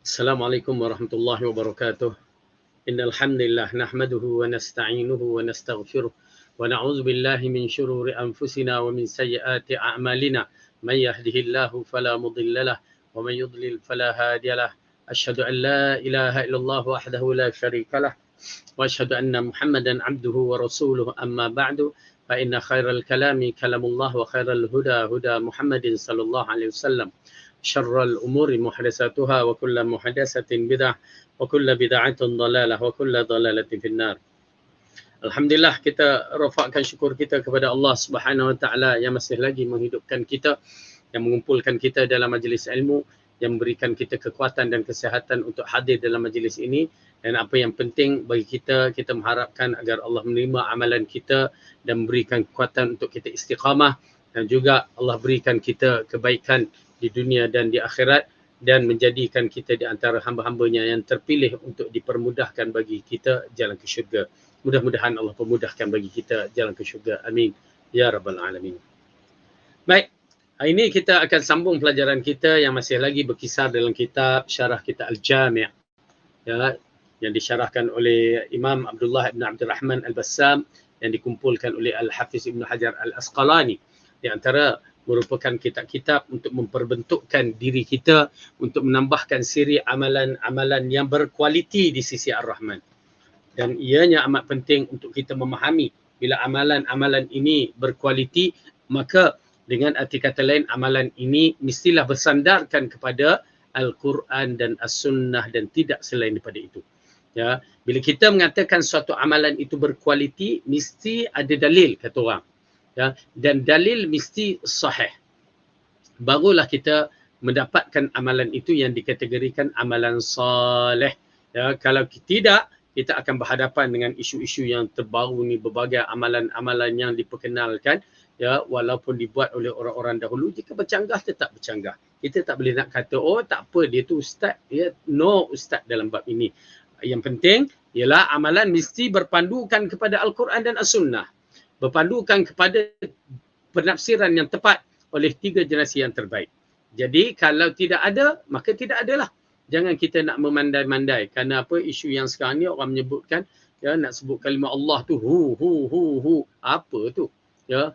Assalamualaikum warahmatullahi wabarakatuh. Innal hamdalillah nahmaduhu wa nasta'inuhu wa nastaghfiruh wa na'udzu billahi min shururi anfusina wa min sayyiati a'malina. May yahdihillahu fala mudhillalah wa may yudlil fala hadiyalah. Asyhadu an la ilaha illallah wahdahu la syarikalah wa asyhadu anna Muhammadan 'abduhu wa rasuluhu amma ba'du. Fa inna khairal kalami kalamullah wa khairal huda huda Muhammadin sallallahu alaihi wasallam. Syarrul umuri muhdatsatuha wa kullu muhdatsatin bid'ah wa kullu bid'atin dhalalah wa kullu dhalalatin finnar. Alhamdulillah, kita rafakkan syukur kita kepada Allah Subhanahu wa taala yang masih lagi menghidupkan kita, yang mengumpulkan kita dalam majlis ilmu, yang memberikan kita kekuatan dan kesihatan untuk hadir dalam majlis ini. Dan apa yang penting bagi kita, kita mengharapkan agar Allah menerima amalan kita dan memberikan kekuatan untuk kita istiqamah, dan juga Allah berikan kita kebaikan di dunia dan di akhirat, dan menjadikan kita di antara hamba-hambanya yang terpilih untuk dipermudahkan bagi kita jalan ke syurga. Mudah-mudahan Allah pemudahkan bagi kita jalan ke syurga. Amin. Ya Rabbal Alamin. Baik, hari ini kita akan sambung pelajaran kita yang masih lagi berkisar dalam kitab Syarah kita Al-Jami', ya, yang disyarahkan oleh Imam Abdullah ibn Abdul Rahman Al-Bassam, yang dikumpulkan oleh Al-Hafiz Ibn Hajar Al-Asqalani. Di antara merupakan kitab-kitab untuk memperbentukkan diri kita, untuk menambahkan siri amalan-amalan yang berkualiti di sisi Ar-Rahman. Dan ianya amat penting untuk kita memahami, bila amalan-amalan ini berkualiti, maka dengan arti kata lain, amalan ini mestilah bersandarkan kepada Al-Quran dan As-Sunnah dan tidak selain daripada itu. Ya, bila kita mengatakan suatu amalan itu berkualiti, mesti ada dalil, kata orang. Ya, dan dalil mesti sahih. Barulah kita mendapatkan amalan itu yang dikategorikan amalan soleh. Ya, kalau tidak, kita akan berhadapan dengan isu-isu yang terbaru ni, berbagai amalan-amalan yang diperkenalkan, ya, walaupun dibuat oleh orang-orang dahulu, jika bercanggah tetap bercanggah. Kita tak boleh nak kata, oh tak apa, dia tu ustaz, ya, no ustaz dalam bab ini. Yang penting ialah amalan mesti berpandukan kepada Al-Quran dan As-Sunnah, berpandukan kepada penafsiran yang tepat oleh tiga generasi yang terbaik. Jadi kalau tidak ada, maka tidak adalah. Jangan kita nak memandai-mandai. Kerana apa, isu yang sekarang ni orang menyebutkan, ya, nak sebut kalimah Allah tu hu. Apa tu? Ya.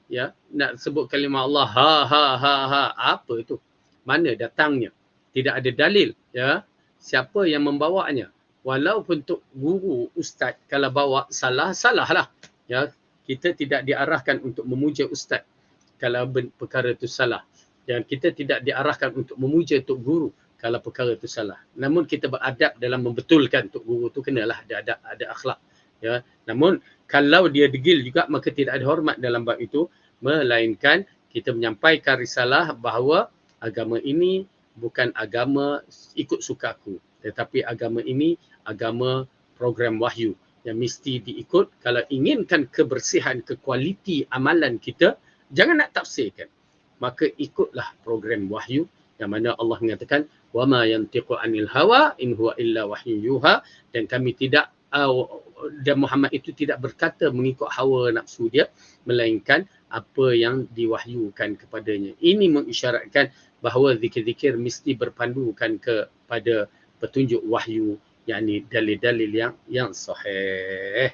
Ya, nak sebut kalimah Allah ha. Apa tu? Mana datangnya? Tidak ada dalil, ya. Siapa yang membawanya? Walaupun untuk guru, ustaz, kalau bawa salahlah. Ya, kita tidak diarahkan untuk memuja ustaz kalau perkara itu salah. Dan kita tidak diarahkan untuk memuja tok guru kalau perkara itu salah. Namun kita beradab dalam membetulkan tok guru tu, kenalah ada akhlak. Ya, namun kalau dia degil juga, maka tidak ada hormat dalam bab itu, melainkan kita menyampaikan risalah bahawa agama ini bukan agama ikut suka aku, tetapi agama ini agama program wahyu yang mesti diikut. Kalau inginkan kebersihan, kekualiti amalan kita, jangan nak tafsirkan, maka ikutlah program wahyu yang mana Allah mengatakan wama yantiqu anil hawa in huwa illa wahyu yuha, dan kami tidak dan Muhammad itu tidak berkata mengikut hawa nafsu dia, melainkan apa yang diwahyukan kepadanya. Ini mengisyaratkan bahawa zikir-zikir mesti berpandukan kepada petunjuk wahyu, yakni dalil-dalil yang sahih.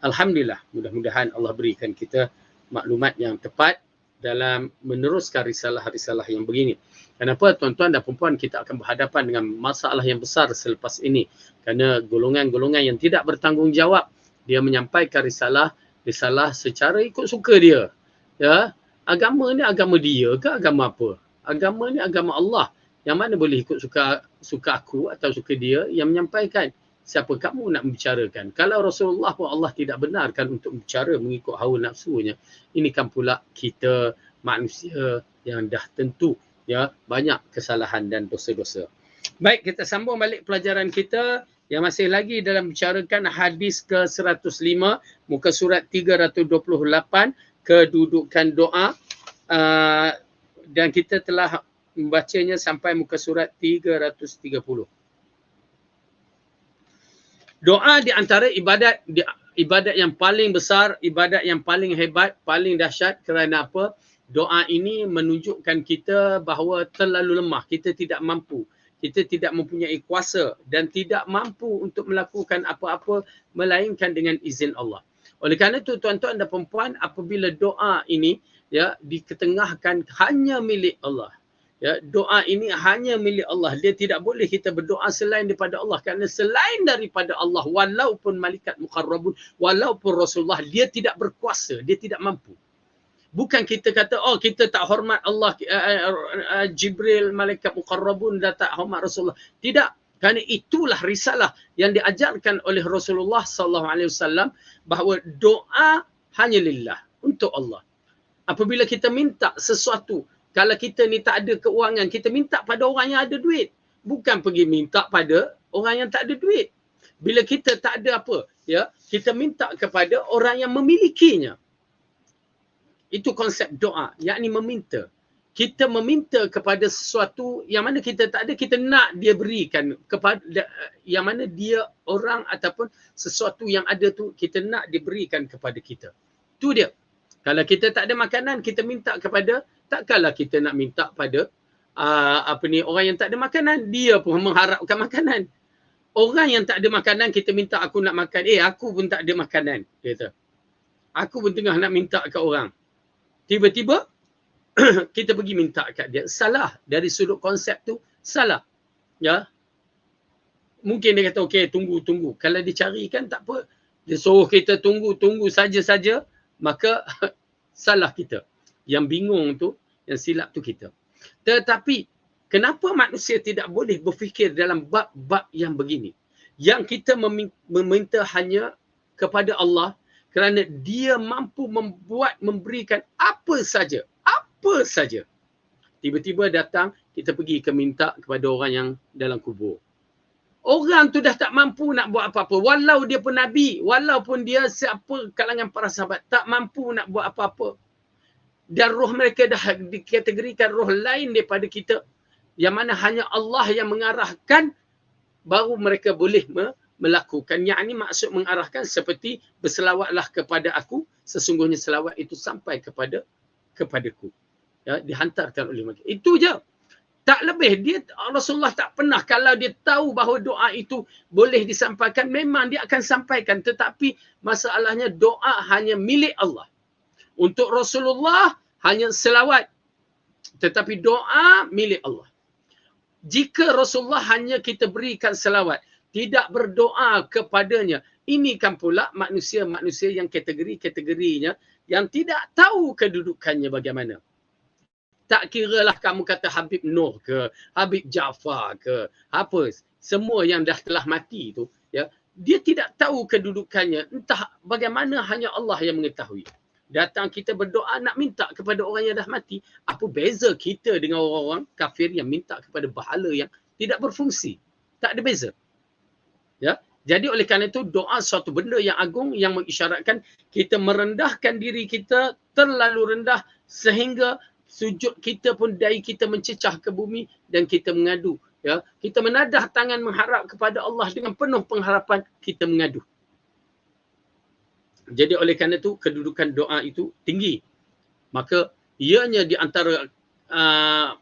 Alhamdulillah, mudah-mudahan Allah berikan kita maklumat yang tepat dalam meneruskan risalah-risalah yang begini. Kenapa tuan-tuan dan puan-puan, kita akan berhadapan dengan masalah yang besar selepas ini. Kerana golongan-golongan yang tidak bertanggungjawab, dia menyampaikan risalah secara ikut suka dia. Ya, agama ni agama dia ke agama apa? Agama ni agama Allah. Yang mana boleh ikut suka aku atau suka dia yang menyampaikan? Siapa kamu nak membicarakan? Kalau Rasulullah pun Allah tidak benarkan untuk bicara mengikut hawa nafsunya. Ini kan pula kita manusia yang dah tentu, ya, banyak kesalahan dan dosa-dosa. Baik, kita sambung balik pelajaran kita yang masih lagi dalam bicarakan hadis ke-105, muka surat 328, kedudukan doa, dan kita telah membacanya sampai muka surat 330. Doa di antara ibadat yang paling besar, ibadat yang paling hebat, paling dahsyat. Kerana apa? Doa ini menunjukkan kita bahawa terlalu lemah, kita tidak mampu. kita tidak mempunyai kuasa dan tidak mampu untuk melakukan apa-apa melainkan dengan izin Allah. Oleh kerana itu tuan-tuan dan puan-puan, apabila doa ini ya diketengahkan hanya milik Allah. Ya, doa ini hanya milik Allah. Dia tidak boleh kita berdoa selain daripada Allah. Kerana selain daripada Allah, walaupun malaikat muqarrabun, walaupun Rasulullah, dia tidak berkuasa, dia tidak mampu. Bukan kita kata, oh kita tak hormat Allah, Jibril, malaikat muqarrabun dah tak hormat Rasulullah. Tidak. Kerana itulah risalah yang diajarkan oleh Rasulullah SAW bahawa doa hanya lillah, untuk Allah. Apabila kita minta sesuatu, kalau kita ni tak ada keuangan, kita minta pada orang yang ada duit. Bukan pergi minta pada orang yang tak ada duit. Bila kita tak ada apa, ya, kita minta kepada orang yang memilikinya. Itu konsep doa, yakni meminta. Kita meminta kepada sesuatu yang mana kita tak ada, kita nak dia berikan kepada yang mana dia orang ataupun sesuatu yang ada tu kita nak diberikan kepada kita. Tu dia. Kalau kita tak ada makanan, kita minta kepada, takkanlah kita nak minta pada orang yang tak ada makanan, dia pun mengharapkan makanan. Orang yang tak ada makanan, kita minta aku nak makan, aku pun tak ada makanan, dia kata. Aku pun tengah nak minta kat orang. Tiba-tiba kita pergi minta kat dia. Salah dari sudut konsep tu, salah. Ya. Mungkin dia kata okey, tunggu. Kalau dicarikan tak apa. Dia suruh kita tunggu saja-saja, maka salah kita. Yang bingung tu, yang silap tu kita. Tetapi kenapa manusia tidak boleh berfikir dalam bab-bab yang begini? Yang kita meminta hanya kepada Allah kerana dia mampu memberikan apa saja. Apa saja. Tiba-tiba datang, kita pergi ke minta kepada orang yang dalam kubur. Orang tu dah tak mampu nak buat apa-apa. Walau dia pun Nabi, walaupun dia siapa kalangan para sahabat, tak mampu nak buat apa-apa. Dan roh mereka dah dikategorikan roh lain daripada kita. Yang mana hanya Allah yang mengarahkan, baru mereka boleh melakukan. Yang ini maksud mengarahkan seperti berselawatlah kepada aku, sesungguhnya selawat itu sampai kepadaku. Ya, dihantarkan oleh mereka. Itu je. Tak lebih. Rasulullah tak pernah, kalau dia tahu bahawa doa itu boleh disampaikan, memang dia akan sampaikan. Tetapi masalahnya doa hanya milik Allah. Untuk Rasulullah hanya selawat. Tetapi doa milik Allah. Jika Rasulullah hanya kita berikan selawat, tidak berdoa kepadanya, ini kan pula manusia-manusia yang kategorinya yang tidak tahu kedudukannya bagaimana. Tak kiralah kamu kata Habib Noh ke, Habib Jaafar ke, apa, semua yang dah telah mati tu, ya, dia tidak tahu kedudukannya. Entah bagaimana, hanya Allah yang mengetahui. Datang kita berdoa nak minta kepada orang yang dah mati. Apa beza kita dengan orang-orang kafir yang minta kepada bahala yang tidak berfungsi? Tak ada beza. Ya. Jadi oleh kerana itu doa suatu benda yang agung yang mengisyaratkan kita merendahkan diri kita terlalu rendah sehingga sujud kita pun dahi kita mencecah ke bumi dan kita mengadu. Ya, kita menadah tangan mengharap kepada Allah dengan penuh pengharapan, kita mengadu. Jadi oleh kerana itu kedudukan doa itu tinggi. Maka ianya di antara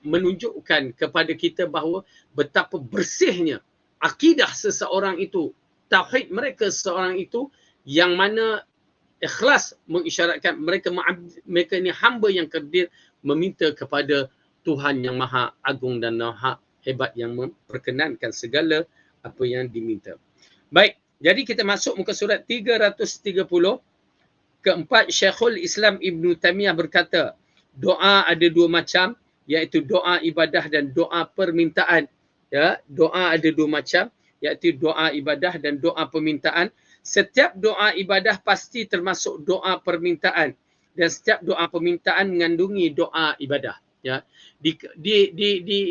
menunjukkan kepada kita bahawa betapa bersihnya akidah seseorang itu, tauhid mereka seseorang itu, yang mana ikhlas mengisyaratkan mereka ini hamba yang kerdil meminta kepada Tuhan yang maha agung dan maha hebat yang memperkenankan segala apa yang diminta. Baik, jadi kita masuk muka surat 330. Keempat, Syekhul Islam Ibn Taymiyah berkata, doa ada dua macam, iaitu doa ibadah dan doa permintaan. Ya, doa ada dua macam, iaitu doa ibadah dan doa permintaan. Setiap doa ibadah pasti termasuk doa permintaan. Dan setiap doa permintaan mengandungi doa ibadah. Ya,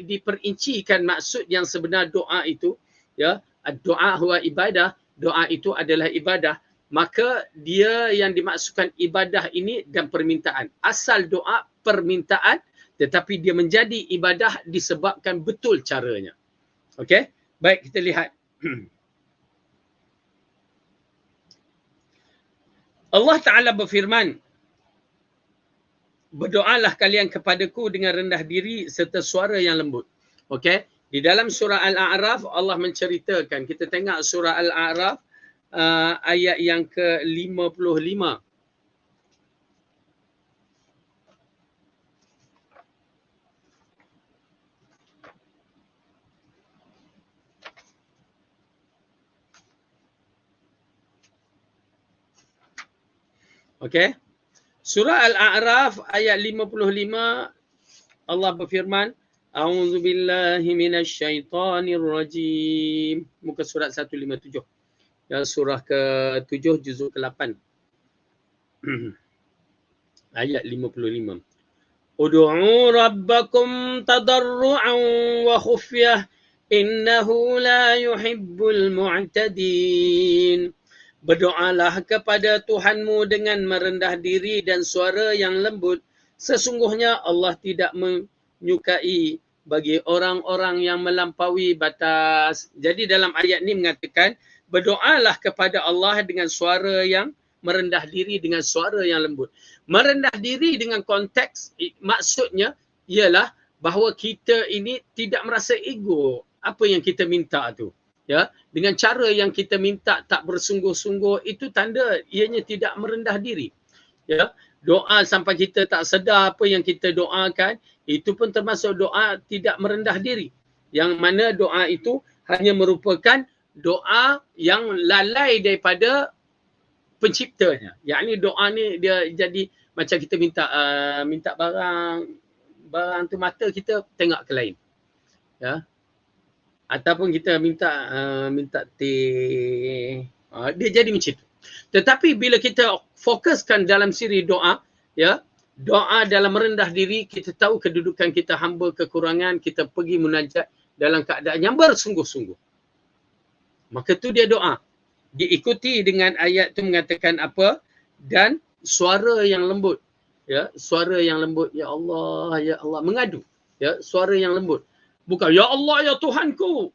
diperincikan maksud yang sebenar doa itu. Ya, doa huwa ibadah, doa itu adalah ibadah. Maka dia yang dimaksudkan ibadah ini dan permintaan. Asal doa permintaan, tetapi dia menjadi ibadah disebabkan betul caranya. Okey, baik kita lihat. Allah Ta'ala berfirman, berdoalah kalian kepadaku dengan rendah diri serta suara yang lembut. Okey, Di dalam surah Al-A'raf Allah menceritakan, kita tengok surah Al-A'raf ayat yang ke-55. Okey. Surah Al-A'raf ayat 55 Allah berfirman, A'udzu billahi minasyaitonir rajim. Muka surat 157. Ya, surah ke-7 juzuk ke-8. Ayat 55. Ud'u rabbakum tadarru'an wa khufyah innahu la yuhibbul mu'tadin. Berdoalah kepada Tuhanmu dengan merendah diri dan suara yang lembut. Sesungguhnya Allah tidak menyukai bagi orang-orang yang melampaui batas. Jadi dalam ayat ini mengatakan, berdoalah kepada Allah dengan suara yang merendah diri, dengan suara yang lembut. Merendah diri dengan konteks maksudnya ialah bahawa kita ini tidak merasa ego apa yang kita minta tu. Ya, dengan cara yang kita minta tak bersungguh-sungguh, itu tanda ianya tidak merendah diri. Ya, doa sampai kita tak sedar apa yang kita doakan, itu pun termasuk doa tidak merendah diri. Yang mana doa itu hanya merupakan doa yang lalai daripada penciptanya. Yang ni doa ni dia jadi macam kita minta barang tu mata kita tengok ke lain. Ya. Ataupun kita minta teh, dia jadi macam tu. Tetapi bila kita fokuskan dalam siri doa, ya, doa dalam merendah diri, kita tahu kedudukan kita hamba kekurangan, kita pergi munajat dalam keadaan yang bersungguh-sungguh. Maka tu dia doa. Diikuti dengan ayat tu mengatakan apa? Dan suara yang lembut. Ya, suara yang lembut, ya Allah, mengadu. Ya, suara yang lembut. Bukan, ya Allah, ya Tuhanku.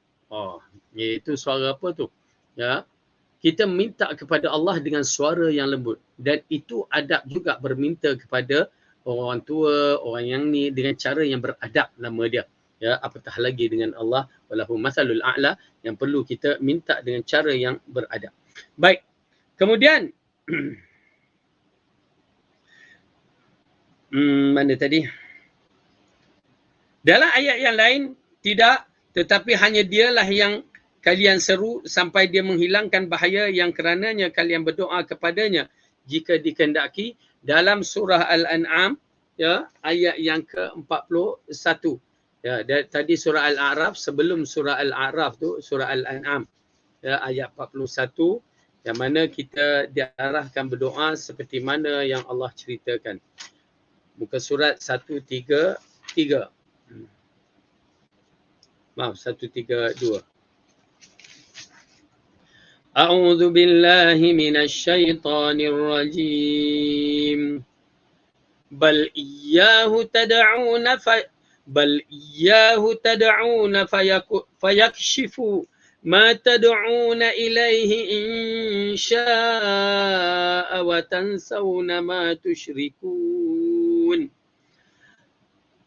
Itu suara apa tu? Ya, kita minta kepada Allah dengan suara yang lembut. Dan itu adab juga berminta kepada orang tua, orang yang ni dengan cara yang beradab nama dia. Ya, apatah lagi dengan Allah, walahu masalul a'la, yang perlu kita minta dengan cara yang beradab. Baik. Kemudian mana tadi? Dalam ayat yang lain tidak, tetapi hanya dialah yang kalian seru sampai dia menghilangkan bahaya yang kerananya kalian berdoa kepadanya jika dikehendaki. Dalam surah Al-An'am, ya, ayat yang ke-41. Ya, tadi surah Al-A'raf, sebelum surah Al-A'raf tu surah Al-An'am, ya, ayat 41, yang mana kita diarahkan berdoa seperti mana yang Allah ceritakan. Muka surat 133. Maaf, 132. A'udzu billahi minasyaitonir rajim. Bal iyyahu tad'una fayakshifu ma tad'una ilaihi in syaa'a wa tansawna ma tusyrikun.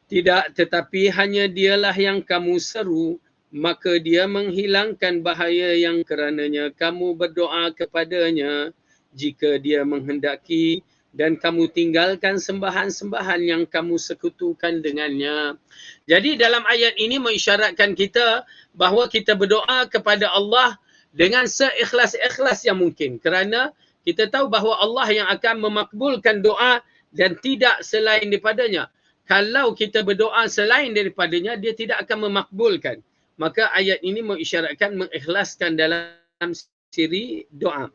Tidak, tetapi hanya dialah yang kamu seru, maka dia menghilangkan bahaya yang kerananya kamu berdoa kepadanya jika dia menghendaki, dan kamu tinggalkan sembahan-sembahan yang kamu sekutukan dengannya. Jadi dalam ayat ini mengisyaratkan kita bahawa kita berdoa kepada Allah dengan seikhlas-ikhlas yang mungkin. Kerana kita tahu bahawa Allah yang akan memakbulkan doa dan tidak selain daripadanya. Kalau kita berdoa selain daripadanya, dia tidak akan memakbulkan. Maka ayat ini mengisyaratkan mengikhlaskan dalam siri doa.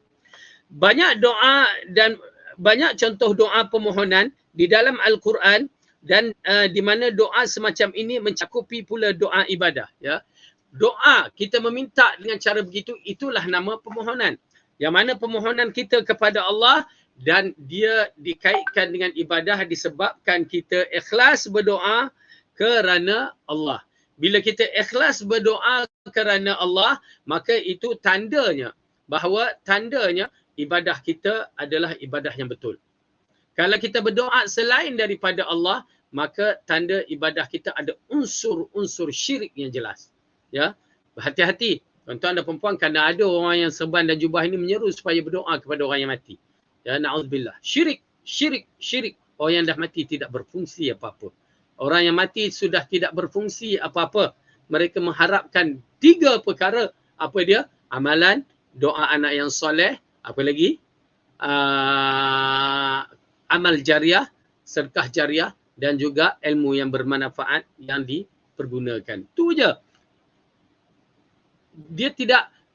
Banyak doa dan banyak contoh doa permohonan di dalam Al-Quran, dan di mana doa semacam ini mencakupi pula doa ibadah. Ya. Doa kita meminta dengan cara begitu, itulah nama permohonan. Yang mana permohonan kita kepada Allah dan dia dikaitkan dengan ibadah disebabkan kita ikhlas berdoa kerana Allah. Bila kita ikhlas berdoa kerana Allah, maka itu tandanya bahawa ibadah kita adalah ibadah yang betul. Kalau kita berdoa selain daripada Allah, maka tanda ibadah kita ada unsur-unsur syirik yang jelas. Ya, berhati-hati. Tuan-tuan dan perempuan, kerana ada orang yang serban dan jubah ini menyeru supaya berdoa kepada orang yang mati. Ya, na'udzubillah. Syirik, syirik, syirik. Orang yang dah mati tidak berfungsi apa-apa. Orang yang mati sudah tidak berfungsi apa-apa. Mereka mengharapkan 3 perkara. Apa dia? Amalan, doa anak yang soleh, apa lagi? Amal jariah, sedekah jariah, dan juga ilmu yang bermanfaat yang dipergunakan. Itu je.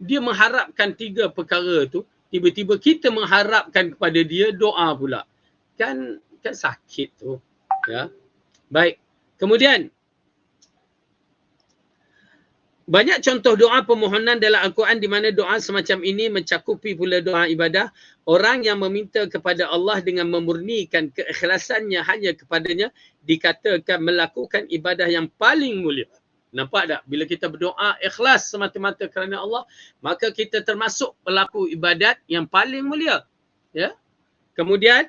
Dia mengharapkan 3 perkara tu, tiba-tiba kita mengharapkan kepada dia doa pula. Kan sakit tu. Ya. Baik. Kemudian banyak contoh doa permohonan dalam Al-Quran di mana doa semacam ini mencakupi pula doa ibadah. Orang yang meminta kepada Allah dengan memurnikan keikhlasannya hanya kepadanya dikatakan melakukan ibadah yang paling mulia. Nampak tak? Bila kita berdoa ikhlas semata-mata kerana Allah, maka kita termasuk pelaku ibadat yang paling mulia. Ya. Kemudian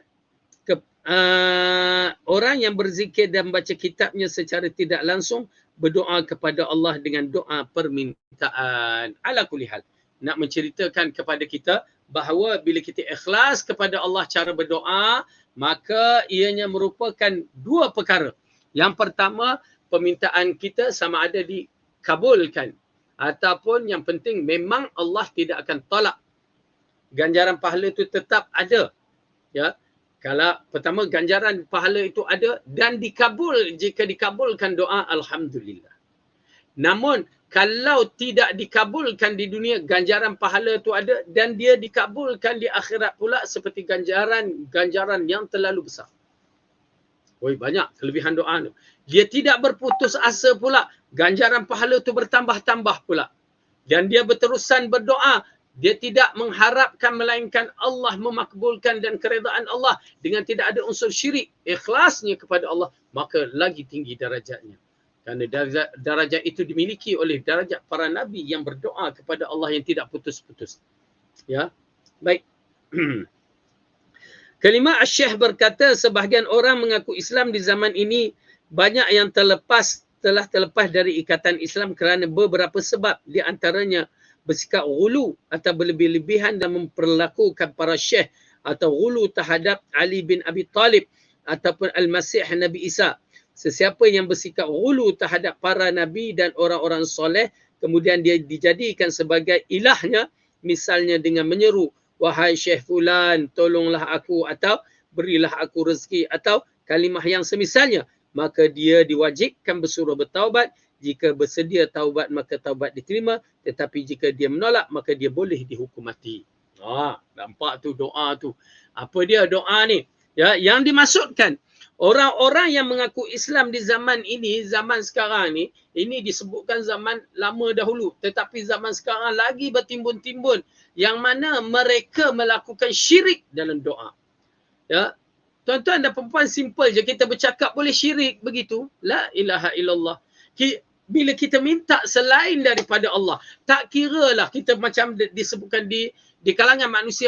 orang yang berzikir dan baca kitabnya secara tidak langsung berdoa kepada Allah dengan doa permintaan. Ala kulli hal. Nak menceritakan kepada kita bahawa bila kita ikhlas kepada Allah cara berdoa, maka ianya merupakan 2 perkara. Yang pertama, permintaan kita sama ada dikabulkan. Ataupun yang penting memang Allah tidak akan tolak. Ganjaran pahala itu tetap ada. Ya. Kalau pertama ganjaran pahala itu ada dan jika dikabulkan doa, alhamdulillah. Namun kalau tidak dikabulkan di dunia, ganjaran pahala itu ada dan dia dikabulkan di akhirat pula seperti ganjaran yang terlalu besar. Banyak kelebihan doa tu. Dia tidak berputus asa pula, ganjaran pahala itu bertambah-tambah pula. Dan dia berterusan berdoa. Dia tidak mengharapkan melainkan Allah memakbulkan dan keredaan Allah dengan tidak ada unsur syirik. Ikhlasnya kepada Allah, maka lagi tinggi darajatnya. Kerana darajat itu dimiliki oleh darajat para Nabi yang berdoa kepada Allah yang tidak putus-putus. Ya, baik. Kalimah Asy-Syaikh berkata, sebahagian orang mengaku Islam di zaman ini banyak yang telah terlepas dari ikatan Islam kerana beberapa sebab, di antaranya bersikap ghulu atau berlebih-lebihan dan memperlakukan para syekh atau ghulu terhadap Ali bin Abi Talib ataupun Al-Masih Nabi Isa. Sesiapa yang bersikap ghulu terhadap para nabi dan orang-orang soleh, kemudian dia dijadikan sebagai ilahnya, misalnya dengan menyeru, wahai syekh fulan, tolonglah aku, atau berilah aku rezeki, atau kalimah yang semisalnya, maka dia diwajibkan bersuruh bertaubat. Jika bersedia taubat, maka taubat diterima. Tetapi jika dia menolak, maka dia boleh dihukum mati. Nampak tu doa tu. Apa dia doa ni? Ya, yang dimaksudkan, orang-orang yang mengaku Islam di zaman ini, zaman sekarang ni, ini disebutkan zaman lama dahulu. Tetapi zaman sekarang lagi bertimbun-timbun. Yang mana mereka melakukan syirik dalam doa. Ya, tuan-tuan dan perempuan, simple je. Kita bercakap boleh syirik begitu. La ilaha illallah. Bila kita minta selain daripada Allah, tak kiralah kita macam disebutkan di kalangan manusia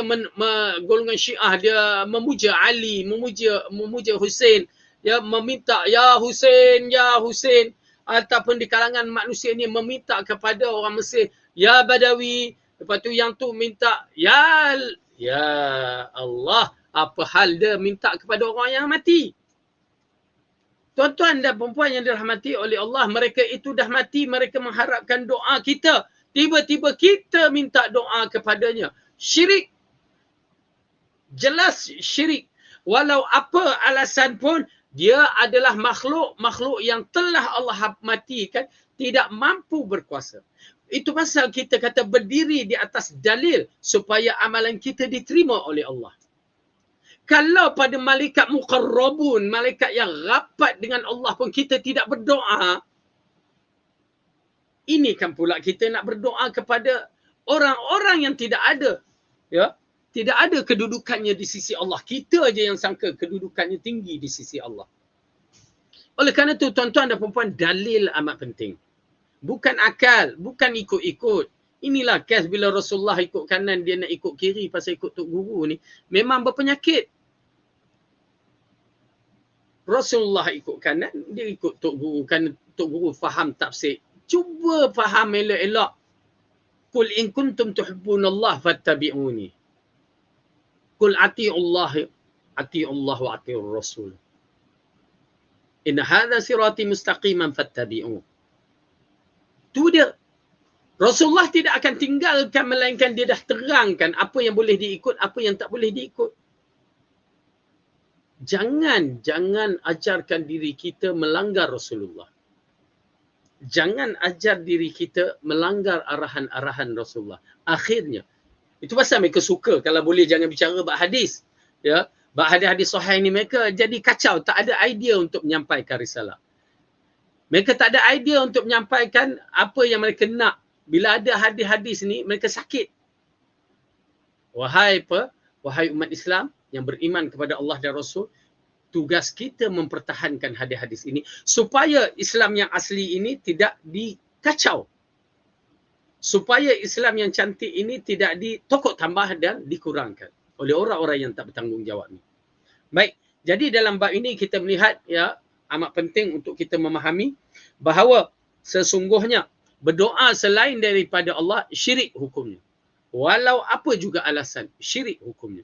golongan Syiah, dia memuja Ali, memuja Hussein, ya, meminta ya Hussein, ya Hussein. Ataupun di kalangan manusia ni meminta kepada orang Mesir, ya Badawi. Lepas tu yang tu minta ya Allah. Apa hal dia minta kepada orang yang mati? Tuan-tuan dan perempuan yang dirahmati oleh Allah, mereka itu dah mati, mereka mengharapkan doa kita. Tiba-tiba kita minta doa kepadanya. Syirik. Jelas syirik. Walau apa alasan pun, dia adalah makhluk yang telah Allah matikan, tidak mampu berkuasa. Itu pasal kita kata berdiri di atas dalil supaya amalan kita diterima oleh Allah. Kalau pada malaikat muqarrabun, malaikat yang rapat dengan Allah pun kita tidak berdoa, ini kan pula kita nak berdoa kepada orang-orang yang tidak ada, ya, tidak ada kedudukannya di sisi Allah. Kita aja yang sangka kedudukannya tinggi di sisi Allah. Oleh kerana itu, tuan-tuan dan perempuan, dalil amat penting. Bukan akal, bukan ikut-ikut. Inilah kes bila Rasulullah ikut kanan, dia nak ikut kiri pasal ikut Tok Guru ni. Memang berpenyakit. Rasulullah ikut kanan, dia ikut Tok Guru. Kerana Tok Guru faham tafsir Cuba faham elok-elok. Qul in kuntum tuhibbunallah fattabi'uni. Qul ati'ullah wa ati'ur rasul. Inna hadha sirati mustaqiman fattabi'u. Itu dia. Rasulullah tidak akan tinggalkan melainkan dia dah terangkan apa yang boleh diikut, apa yang tak boleh diikut. Jangan ajarkan diri kita melanggar Rasulullah. Jangan ajar diri kita melanggar arahan-arahan Rasulullah. Akhirnya, itu pasal mereka suka kalau boleh jangan bicara bab hadis. Ya, bab hadis-hadis sahih ni mereka jadi kacau, tak ada idea untuk menyampaikan risalah. Mereka tak ada idea untuk menyampaikan apa yang mereka nak. Bila ada hadis-hadis ni, mereka sakit. Wahai umat Islam yang beriman kepada Allah dan Rasul, tugas kita mempertahankan hadis-hadis ini supaya Islam yang asli ini tidak dikacau. Supaya Islam yang cantik ini tidak ditokok tambah dan dikurangkan oleh orang-orang yang tak bertanggungjawab ni. Baik, jadi dalam bab ini kita melihat ya amat penting untuk kita memahami bahawa sesungguhnya berdoa selain daripada Allah syirik hukumnya. Walau apa juga alasan, syirik hukumnya.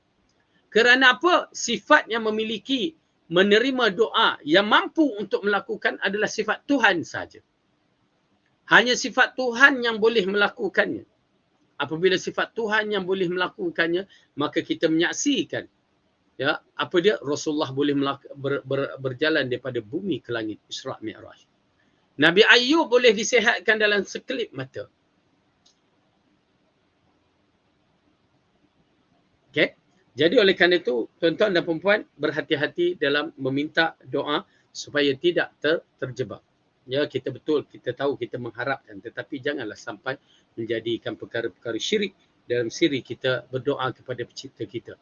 Kerana apa? Sifat yang memiliki menerima doa yang mampu untuk melakukan adalah sifat Tuhan saja. Hanya sifat Tuhan yang boleh melakukannya. Apabila sifat Tuhan yang boleh melakukannya, maka kita menyaksikan ya apa dia Rasulullah boleh berjalan daripada bumi ke langit, Isra' Mi'raj. Nabi Ayub boleh disihatkan dalam sekelip mata. Okey. Jadi oleh kerana itu, tuan-tuan dan puan-puan, berhati-hati dalam meminta doa supaya tidak terjebak. Ya, kita tahu, kita mengharapkan, tetapi janganlah sampai menjadikan perkara-perkara syirik dalam siri kita berdoa kepada pencipta kita.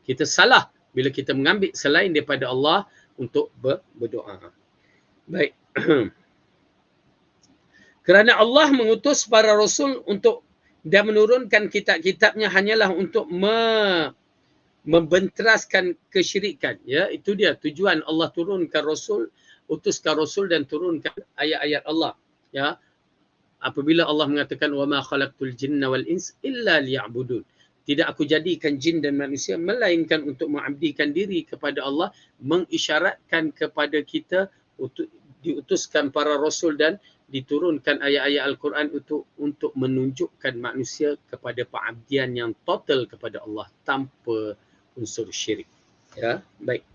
Kita salah bila kita mengambil selain daripada Allah untuk berdoa. Baik. Kerana Allah mengutus para rasul untuk dan menurunkan kitab-kitabnya hanyalah untuk membenteraskan kesyirikan. Ya, itu dia tujuan Allah turunkan rasul, utuskan rasul dan turunkan ayat-ayat Allah. Ya, apabila Allah mengatakan wa ma khalaqtul jinna wal ins illa liya'budun. Tidak aku jadikan jin dan manusia melainkan untuk mengabdikan diri kepada Allah, mengisyaratkan kepada kita untuk diutuskan para rasul dan diturunkan ayat-ayat Al-Quran untuk menunjukkan manusia kepada pengabdian yang total kepada Allah tanpa unsur syirik. Ya, baik.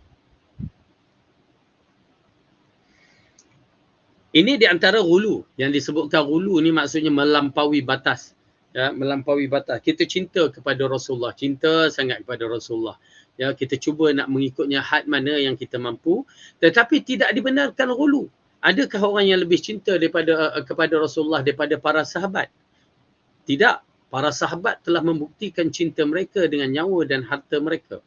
Ini di antara ghulu. Yang disebutkan ghulu ni maksudnya melampaui batas. Ya, melampaui batas. Kita cinta kepada Rasulullah, cinta sangat kepada Rasulullah. Ya, kita cuba nak mengikutnya had mana yang kita mampu, tetapi tidak dibenarkan ghulu. Adakah orang yang lebih cinta kepada Rasulullah daripada para sahabat? Tidak. Para sahabat telah membuktikan cinta mereka dengan nyawa dan harta mereka.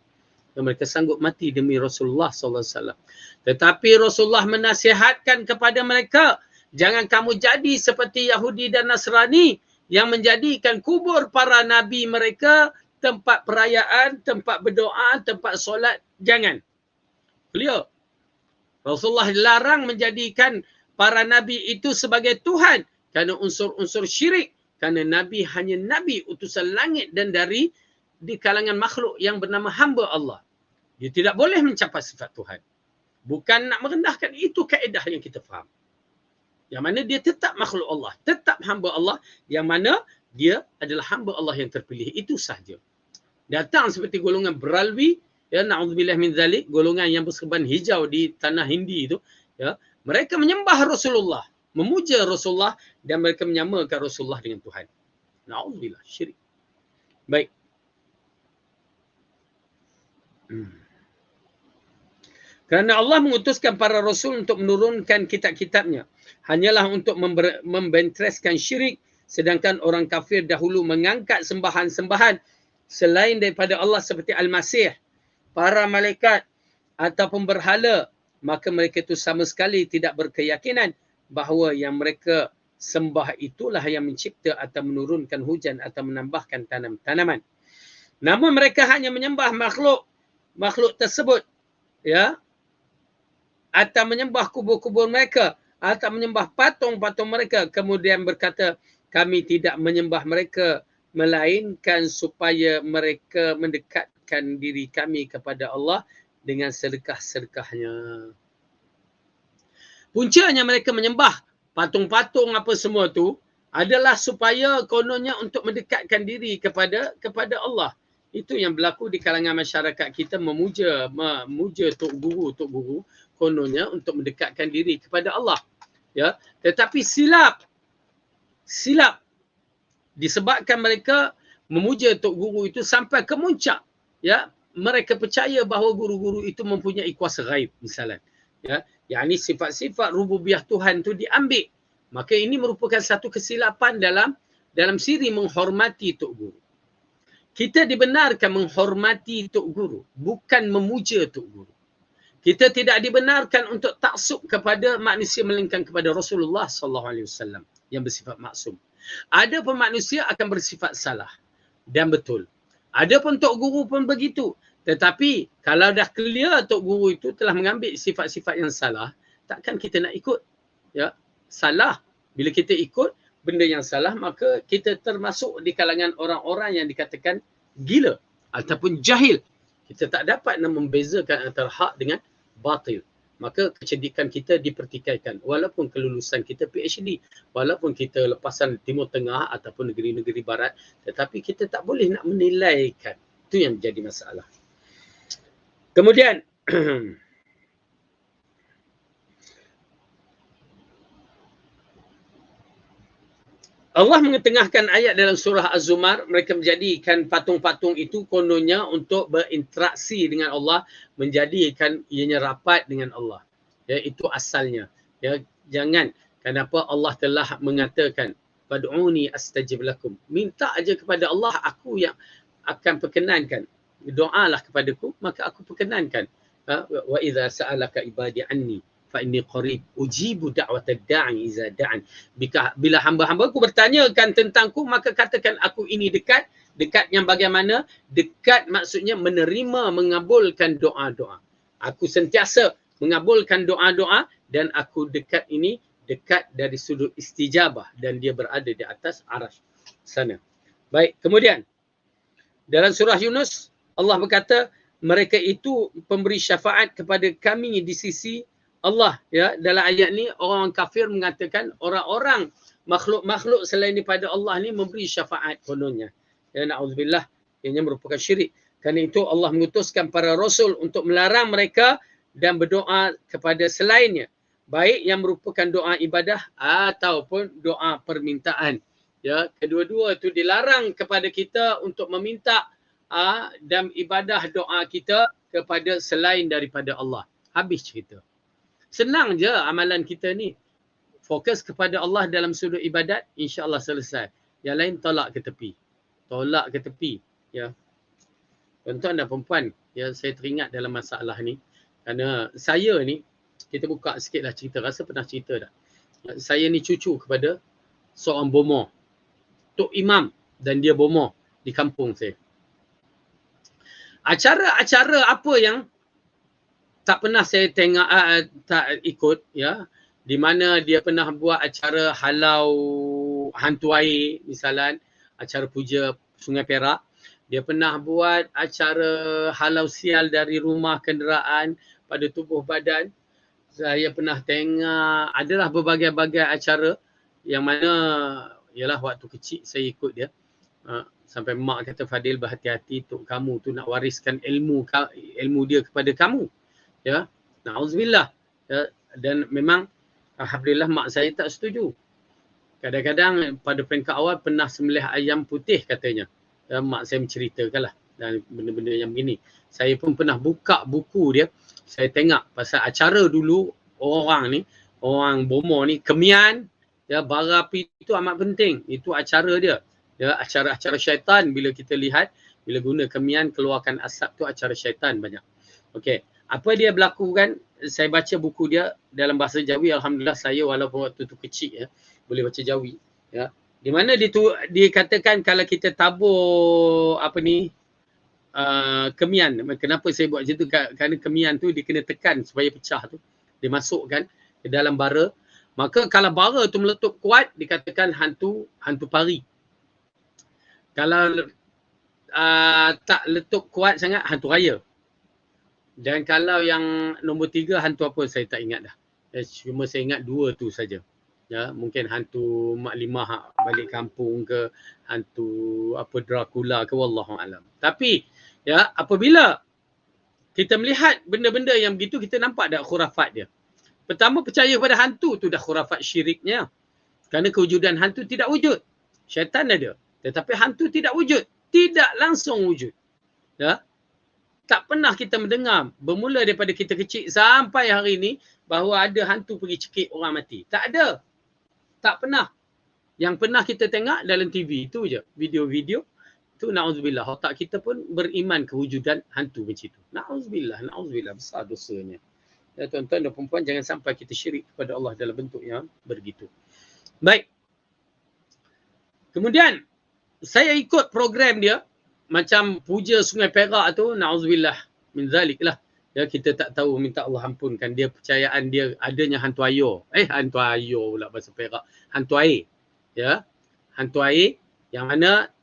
Dan mereka sanggup mati demi Rasulullah SAW. Tetapi Rasulullah menasihatkan kepada mereka, jangan kamu jadi seperti Yahudi dan Nasrani yang menjadikan kubur para nabi mereka tempat perayaan, tempat berdoa, tempat solat. Jangan. Clear. Rasulullah larang menjadikan para nabi itu sebagai Tuhan kerana unsur-unsur syirik. Kerana Nabi hanya Nabi utusan langit dan dari di kalangan makhluk yang bernama hamba Allah. Dia tidak boleh mencapai sifat Tuhan. Bukan nak merendahkan, itu kaedah yang kita faham. Yang mana dia tetap makhluk Allah, tetap hamba Allah, yang mana dia adalah hamba Allah yang terpilih. Itu sahaja. Datang seperti golongan Beralwi, ya, na'udzubillah min zalik, golongan yang berserban hijau di tanah Hindi itu, ya, mereka menyembah Rasulullah, memuja Rasulullah dan mereka menyamakan Rasulullah dengan Tuhan. Na'udzubillah, syirik. Baik. Kerana Allah mengutuskan para rasul untuk menurunkan kitab-kitabnya, hanyalah untuk membentereskan syirik, sedangkan orang kafir dahulu mengangkat sembahan-sembahan selain daripada Allah seperti Al-Masih, para malaikat ataupun berhala, maka mereka itu sama sekali tidak berkeyakinan bahawa yang mereka sembah itulah yang mencipta atau menurunkan hujan atau menambahkan tanaman. Namun mereka hanya menyembah makhluk tersebut, ya, atau menyembah kubur-kubur mereka tak menyembah patung-patung mereka. Kemudian berkata, kami tidak menyembah mereka melainkan supaya mereka mendekatkan diri kami kepada Allah dengan sedekah-sedekahnya. Puncanya mereka menyembah patung-patung apa semua tu adalah supaya kononnya untuk mendekatkan diri kepada Allah. Itu yang berlaku di kalangan masyarakat kita, memuja tok guru kononnya untuk mendekatkan diri kepada Allah. Ya, tetapi silap disebabkan mereka memuja tok guru itu sampai ke muncak. Ya, mereka percaya bahawa guru-guru itu mempunyai kuasa gaib misalnya. Ya, yakni sifat-sifat rububiyah Tuhan tu diambil. Maka ini merupakan satu kesilapan dalam siri menghormati tok guru. Kita dibenarkan menghormati tok guru, bukan memuja tok guru. Kita tidak dibenarkan untuk taksub kepada manusia melainkan kepada Rasulullah sallallahu alaihi wasallam yang bersifat maksum. Ada pun manusia akan bersifat salah dan betul. Ada pun tok guru pun begitu. Tetapi kalau dah clear tok guru itu telah mengambil sifat-sifat yang salah, takkan kita nak ikut. Ya, salah. Bila kita ikut benda yang salah, maka kita termasuk di kalangan orang-orang yang dikatakan gila ataupun jahil. Kita tak dapat nak membezakan antara hak dengan batil. Maka kecerdikan kita dipertikaikan. Walaupun kelulusan kita PhD, walaupun kita lepasan Timur Tengah ataupun negeri-negeri barat, tetapi kita tak boleh nak menilaikan. Itu yang menjadi masalah. Kemudian Allah mengetengahkan ayat dalam surah Az-Zumar, mereka menjadikan patung-patung itu kononnya untuk berinteraksi dengan Allah, menjadikan ianya rapat dengan Allah. Ya, itu asalnya. Ya, jangan. Kenapa Allah telah mengatakan, "Fad'uni astajib lakum." Minta aja kepada Allah, aku yang akan perkenankan. Doalah kepadaku, maka aku perkenankan. Wa idza sa'alaka ibadi anni fa inni qarib ujibu da'watad da'i iza da'an. Bila hamba-hambaku bertanyakan tentangku, maka katakan aku ini dekat. Dekat yang bagaimana? Dekat maksudnya menerima, mengabulkan doa-doa. Aku sentiasa mengabulkan doa-doa dan aku dekat ini dekat dari sudut istijabah dan dia berada di atas arasy sana. Baik, kemudian dalam surah Yunus Allah berkata mereka itu pemberi syafaat kepada kami di sisi Allah. Ya, dalam ayat ni orang kafir mengatakan orang-orang makhluk-makhluk selain daripada Allah ni memberi syafaat kononnya. Ya, na'udzubillah, ianya merupakan syirik. Kerana itu Allah mengutuskan para rasul untuk melarang mereka dan berdoa kepada selainnya, baik yang merupakan doa ibadah ataupun doa permintaan. Ya, kedua-dua itu dilarang kepada kita untuk meminta dan ibadah doa kita kepada selain daripada Allah. Habis cerita. Senang je amalan kita ni. Fokus kepada Allah dalam sudut ibadat, insya-Allah selesai. Yang lain tolak ke tepi. Tolak ke tepi. Ya. Tuan-tuan dan perempuan, ya, saya teringat dalam masalah ni. Kerana saya ni, kita buka sikitlah cerita. Rasa pernah cerita dah. Saya ni cucu kepada seorang bomoh. Tok Imam dan dia bomoh di kampung saya. Acara-acara apa yang tak pernah saya tengok, tak ikut, ya, di mana dia pernah buat acara halau hantu air misalnya, acara puja Sungai Perak. Dia pernah buat acara halau sial dari rumah kenderaan pada tubuh badan. Saya pernah tengok, adalah berbagai-bagai acara yang mana, ialah waktu kecil saya ikut dia. Sampai mak kata, Fadil berhati-hati, tok kamu tu nak wariskan ilmu dia kepada kamu. Ya, na'udzubillah. Ya, dan memang alhamdulillah mak saya tak setuju. Kadang-kadang pada peringkat awal pernah sembelih ayam putih katanya. Ya, mak saya menceritakanlah dan benda-benda yang begini. Saya pun pernah buka buku dia. Saya tengok pasal acara dulu orang bomoh ni, kemian, ya, bara api itu amat penting. Itu acara dia. Ya, acara-acara syaitan bila kita lihat, bila guna kemian keluarkan asap tu acara syaitan banyak. Okey, apa dia berlaku kan? Saya baca buku dia dalam bahasa Jawi. Alhamdulillah saya walaupun waktu tu kecil, ya, boleh baca Jawi. Ya, di mana dikatakan kalau kita tabur kemian. Kenapa saya buat macam tu? Kerana kemian tu dia kena tekan supaya pecah tu. Dimasukkan ke dalam bara. Maka kalau bara tu meletup kuat, dikatakan hantu pari. Kalau tak letup kuat sangat, hantu raya. Dan kalau yang nombor 3, hantu apa saya tak ingat dah. Cuma saya ingat 2 tu saja. Ya, mungkin hantu Mak Limah balik kampung ke, hantu apa Dracula ke, wallahu alam. Tapi ya, apabila kita melihat benda-benda yang begitu, kita nampak dah khurafat dia. Pertama, percaya pada hantu tu dah khurafat syiriknya. Kerana kewujudan hantu tidak wujud. Syaitan ada, tetapi hantu tidak wujud. Tidak langsung wujud. Ya. Tak pernah kita mendengar, bermula daripada kita kecil sampai hari ini, bahawa ada hantu pergi cekik orang mati. Tak ada. Tak pernah. Yang pernah kita tengok dalam TV, itu je. Video-video. Itu na'udzubillah. Otak kita pun beriman kewujudan hantu macam itu. Na'udzubillah. Besar dosanya. Ya, tuan-tuan dan perempuan, jangan sampai kita syirik kepada Allah dalam bentuk yang begitu. Baik. Kemudian, saya ikut program dia. Macam puja Sungai Perak tu, na'udzubillah min zalik lah. Ya, kita tak tahu, minta Allah ampunkan. Dia percayaan dia adanya hantu air. Hantu air pula bahasa Perak. Hantu air. Ya. Hantu air yang mana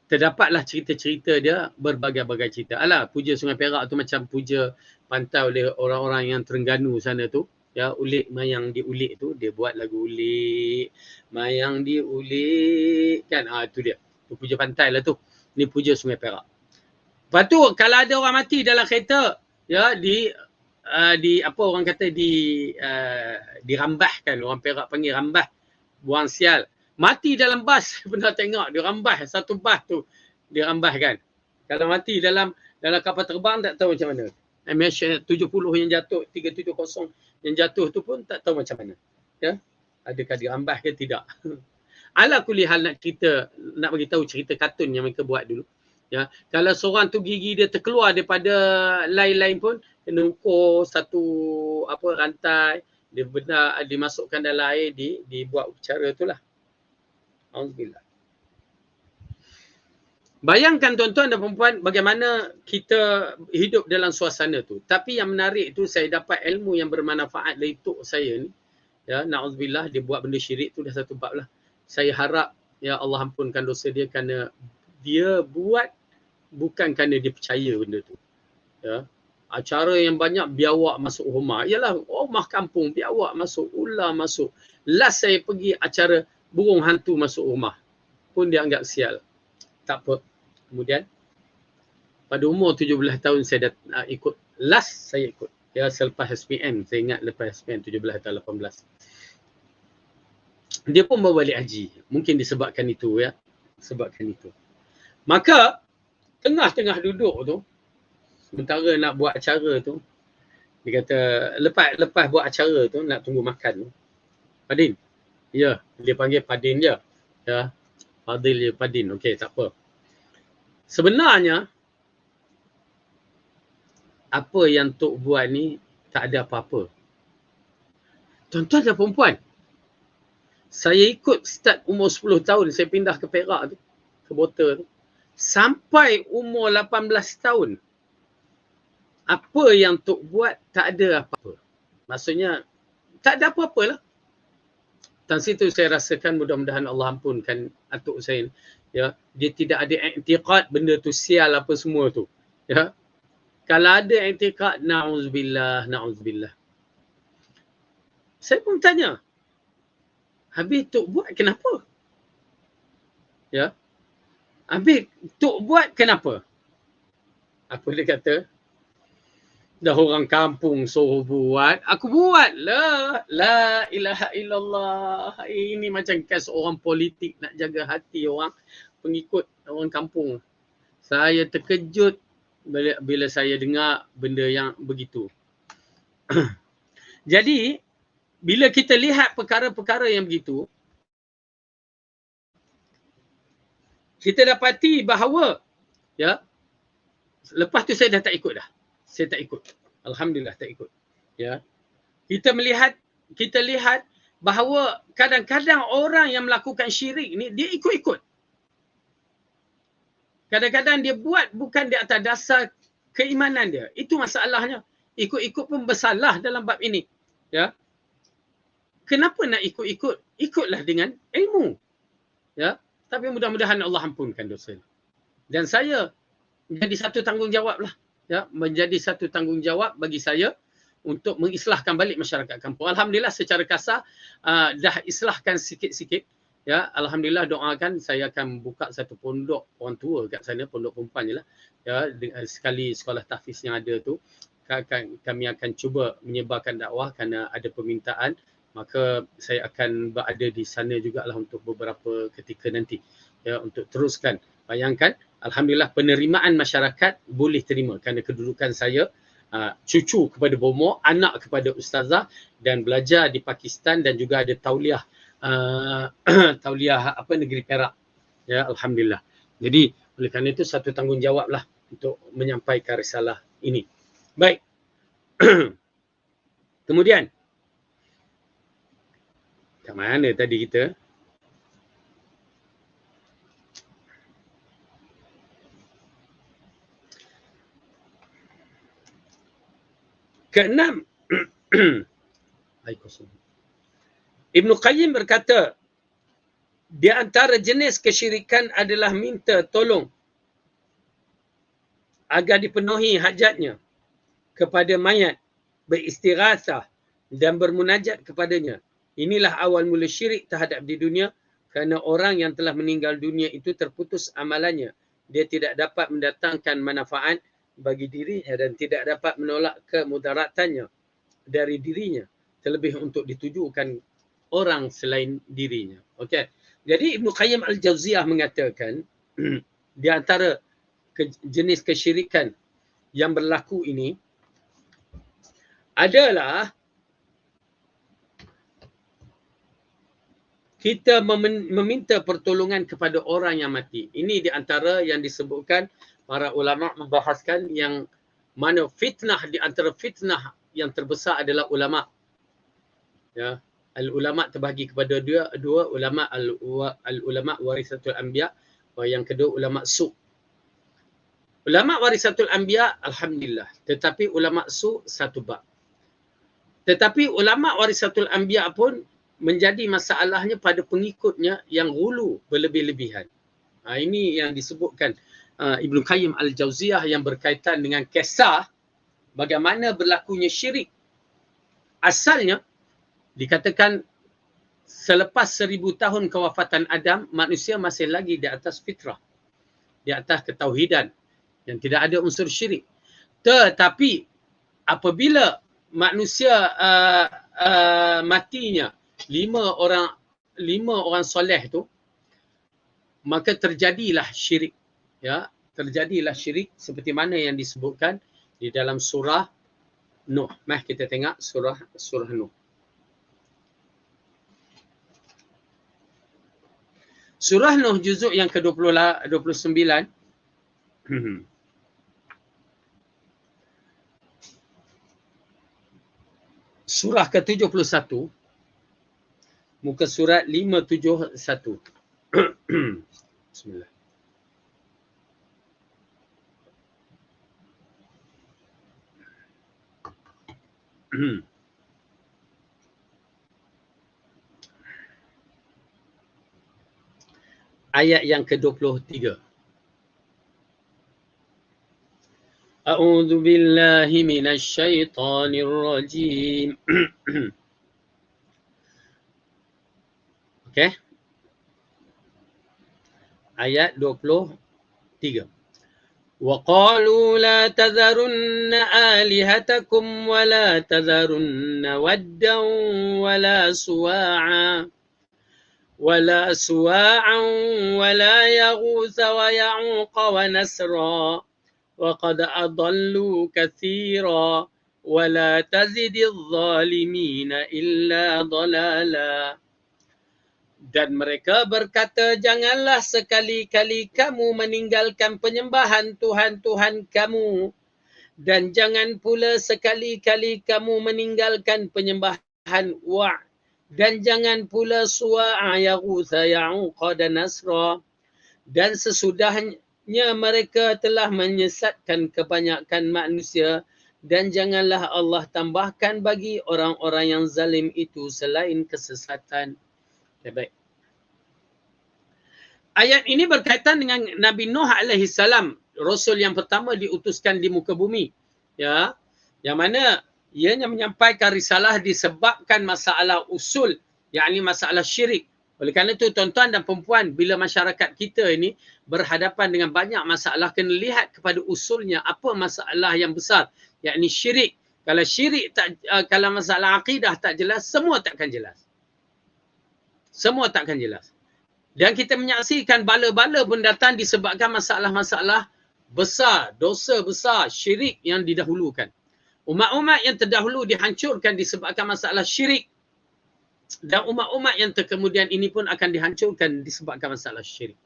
terdapatlah cerita-cerita dia, berbagai-bagai cerita. Alah, puja Sungai Perak tu macam puja pantai oleh orang-orang yang Terengganu sana tu. Ya, ulik mayang diulik tu, dia buat lagu ulik mayang diulik kan. Itu dia. Tu puja pantai lah tu. Ni puja Sungai Perak. Lepas tu kalau ada orang mati dalam kereta, ya, di apa orang kata, dirambahkan, orang Perak panggil rambah, buang sial. Mati dalam bas, pernah tengok dia rambah, satu bas tu dirambahkan. Kalau mati dalam kapal terbang, tak tahu macam mana. MH70 yang jatuh, 370 yang jatuh tu pun tak tahu macam mana. Ya, adakah dirambah ke tidak. Ala kulli hal nak bagi tahu cerita kartun yang mereka buat dulu. Ya, kalau seorang tu gigi dia terkeluar daripada lain-lain pun, kena ukur satu rantai, dia dimasukkan dalam air, dibuat upacara itulah. Alhamdulillah. Bayangkan tuan-tuan dan perempuan bagaimana kita hidup dalam suasana tu. Tapi yang menarik tu, saya dapat ilmu yang bermanfaat dari tok saya ni. Ya, na'udzubillah, dia buat benda syirik tu dah satu bab lah. Saya harap ya Allah ampunkan dosa dia kerana dia buat bukan kerana dia percaya benda tu. Ya. Acara yang banyak biawak masuk rumah. Yalah, rumah kampung biawak masuk, ular masuk. Last saya pergi acara burung hantu masuk rumah. Pun dia anggap sial. Tak apa. Kemudian pada umur 17 tahun saya dah ikut. Last saya ikut. Ya, selepas SPM. Saya ingat lepas SPM 17 atau 18. Dia pun bawa balik haji. Mungkin disebabkan itu ya. Sebabkan itu. Maka tengah-tengah duduk tu, sementara nak buat acara tu, dia kata lepas buat acara tu nak tunggu makan tu. Padin. Ya, dia panggil Padin je. Ya. Fadil je Padin. Okey, tak apa. Sebenarnya apa yang Tok buat ni tak ada apa-apa. Tuan-tuan dan perempuan, saya ikut start umur 10 tahun, saya pindah ke Perak tu, ke Bota tu. Sampai umur 18 tahun, apa yang Tok buat tak ada apa-apa. Maksudnya, tak ada apa-apa lah. Dan situ saya rasakan mudah-mudahan Allah ampunkan atuk saya. Ya, dia tidak ada i'tiqad benda tu sial apa semua tu. Ya. Kalau ada i'tiqad, na'udzubillah. Saya pun tanya, habis Tok buat kenapa? Ya. Habis Tok buat kenapa? Apa dia kata? Dah orang kampung suruh buat, aku buat lah. La ilaha illallah. Ini macam kes orang politik nak jaga hati orang pengikut orang kampung. Saya terkejut bila saya dengar benda yang begitu. Jadi, bila kita lihat perkara-perkara yang begitu, kita dapati bahawa ya, lepas tu saya dah tak ikut dah. Saya tak ikut. Alhamdulillah tak ikut. Ya. Kita lihat bahawa kadang-kadang orang yang melakukan syirik ni dia ikut-ikut. Kadang-kadang dia buat bukan di atas dasar keimanan dia. Itu masalahnya. Ikut-ikut pun bersalah dalam bab ini. Ya. kenapa nak ikut-ikut? Ikutlah dengan ilmu. Ya, tapi mudah-mudahan Allah ampunkan dosa. Dan saya menjadi satu tanggungjawab lah. Ya, menjadi satu tanggungjawab bagi saya untuk mengislahkan balik masyarakat kampung. Alhamdulillah secara kasar dah islahkan sikit-sikit. Ya, alhamdulillah, doakan saya akan buka satu pondok orang tua kat sana, pondok perempuan je lah. Ya, sekali sekolah tahfiz yang ada tu, kami akan cuba menyebarkan dakwah kerana ada permintaan, maka saya akan berada di sana jugalah untuk beberapa ketika nanti, ya, untuk teruskan. Bayangkan, alhamdulillah penerimaan masyarakat boleh terima kerana kedudukan saya cucu kepada bomo, anak kepada ustazah, dan belajar di Pakistan dan juga ada tauliah tauliah negeri Perak. Ya, alhamdulillah. Jadi oleh kerana itu satu tanggungjawab lah untuk menyampaikan risalah ini. Baik. Kemudian, kat mana tadi kita? Keenam. Ibn Qayyim berkata, di antara jenis kesyirikan adalah minta tolong agar dipenuhi hajatnya kepada mayat, beristighatsah dan bermunajat kepadanya. Inilah awal mula syirik terhadap di dunia, kerana orang yang telah meninggal dunia itu terputus amalannya. Dia tidak dapat mendatangkan manfaat bagi dirinya dan tidak dapat menolak kemudaratannya dari dirinya, terlebih untuk ditujukan orang selain dirinya. Okey. Jadi Ibn Qayyim Al-Jauziyah mengatakan di antara jenis kesyirikan yang berlaku ini adalah kita meminta pertolongan kepada orang yang mati. Ini di antara yang disebutkan para ulama membahaskan yang mana fitnah, di antara fitnah yang terbesar adalah ulama. Ya, al-ulama terbahagi kepada dua ulama, al-ulama warisatul anbiya, yang kedua ulama su. Ulama warisatul anbiya alhamdulillah, tetapi ulama su satu bab. Tetapi ulama warisatul anbiya pun menjadi masalahnya pada pengikutnya yang ghulu, berlebih-lebihan. Ini yang disebutkan Ibn Qayyim Al-Jauziyah yang berkaitan dengan kisah bagaimana berlakunya syirik. Asalnya dikatakan selepas 1000 tahun kewafatan Adam, manusia masih lagi di atas fitrah, di atas ketauhidan yang tidak ada unsur syirik. Tetapi apabila manusia matinya 5 orang soleh tu, maka terjadilah syirik. Ya, terjadilah syirik seperti mana yang disebutkan di dalam surah Nuh. Mari kita tengok surah Nuh. Surah Nuh juzuk yang ke-29. Surah ke-71. Muka surat 571. Bismillah. Ayat yang ke-23. A'udzu billahi minasy syaithanir rajim. Okey. Ayat 23. وَقَالُوا لَا تَذَرُنَّ آلِهَتَكُمْ وَلَا تَذَرُنَّ وَدًّا وَلَا سُوَاعًا وَلَا يَغُوثَ وَيَعُوقَ وَنَسْرًا وَقَدْ أَضَلُّوا كَثِيرًا وَلَا تَزِدِ الظَّالِمِينَ إِلَّا ضَلَالًا. Dan mereka berkata, janganlah sekali-kali kamu meninggalkan penyembahan Tuhan-Tuhan kamu, dan jangan pula sekali-kali kamu meninggalkan penyembahan Wa', dan jangan pula Suwa'a, Yaghutha, Ya'uqa dan Nasra. Dan sesudahnya mereka telah menyesatkan kebanyakan manusia, dan janganlah Allah tambahkan bagi orang-orang yang zalim itu selain kesesatan. Okay, baik. Ayat ini berkaitan dengan Nabi Nuh alaihi salam, rasul yang pertama diutuskan di muka bumi. Ya, yang mana ianya menyampaikan risalah disebabkan masalah usul, yakni masalah syirik. Oleh kerana itu tuan-tuan dan perempuan, bila masyarakat kita ini berhadapan dengan banyak masalah, kena lihat kepada usulnya apa masalah yang besar, yakni syirik. Kalau syirik tak, kalau masalah akidah tak jelas, semua takkan jelas. Semua takkan jelas. Dan kita menyaksikan bala-bala pun datang disebabkan masalah-masalah besar, dosa besar, syirik yang didahulukan. Umat-umat yang terdahulu dihancurkan disebabkan masalah syirik. Dan umat-umat yang kemudian ini pun akan dihancurkan disebabkan masalah syirik.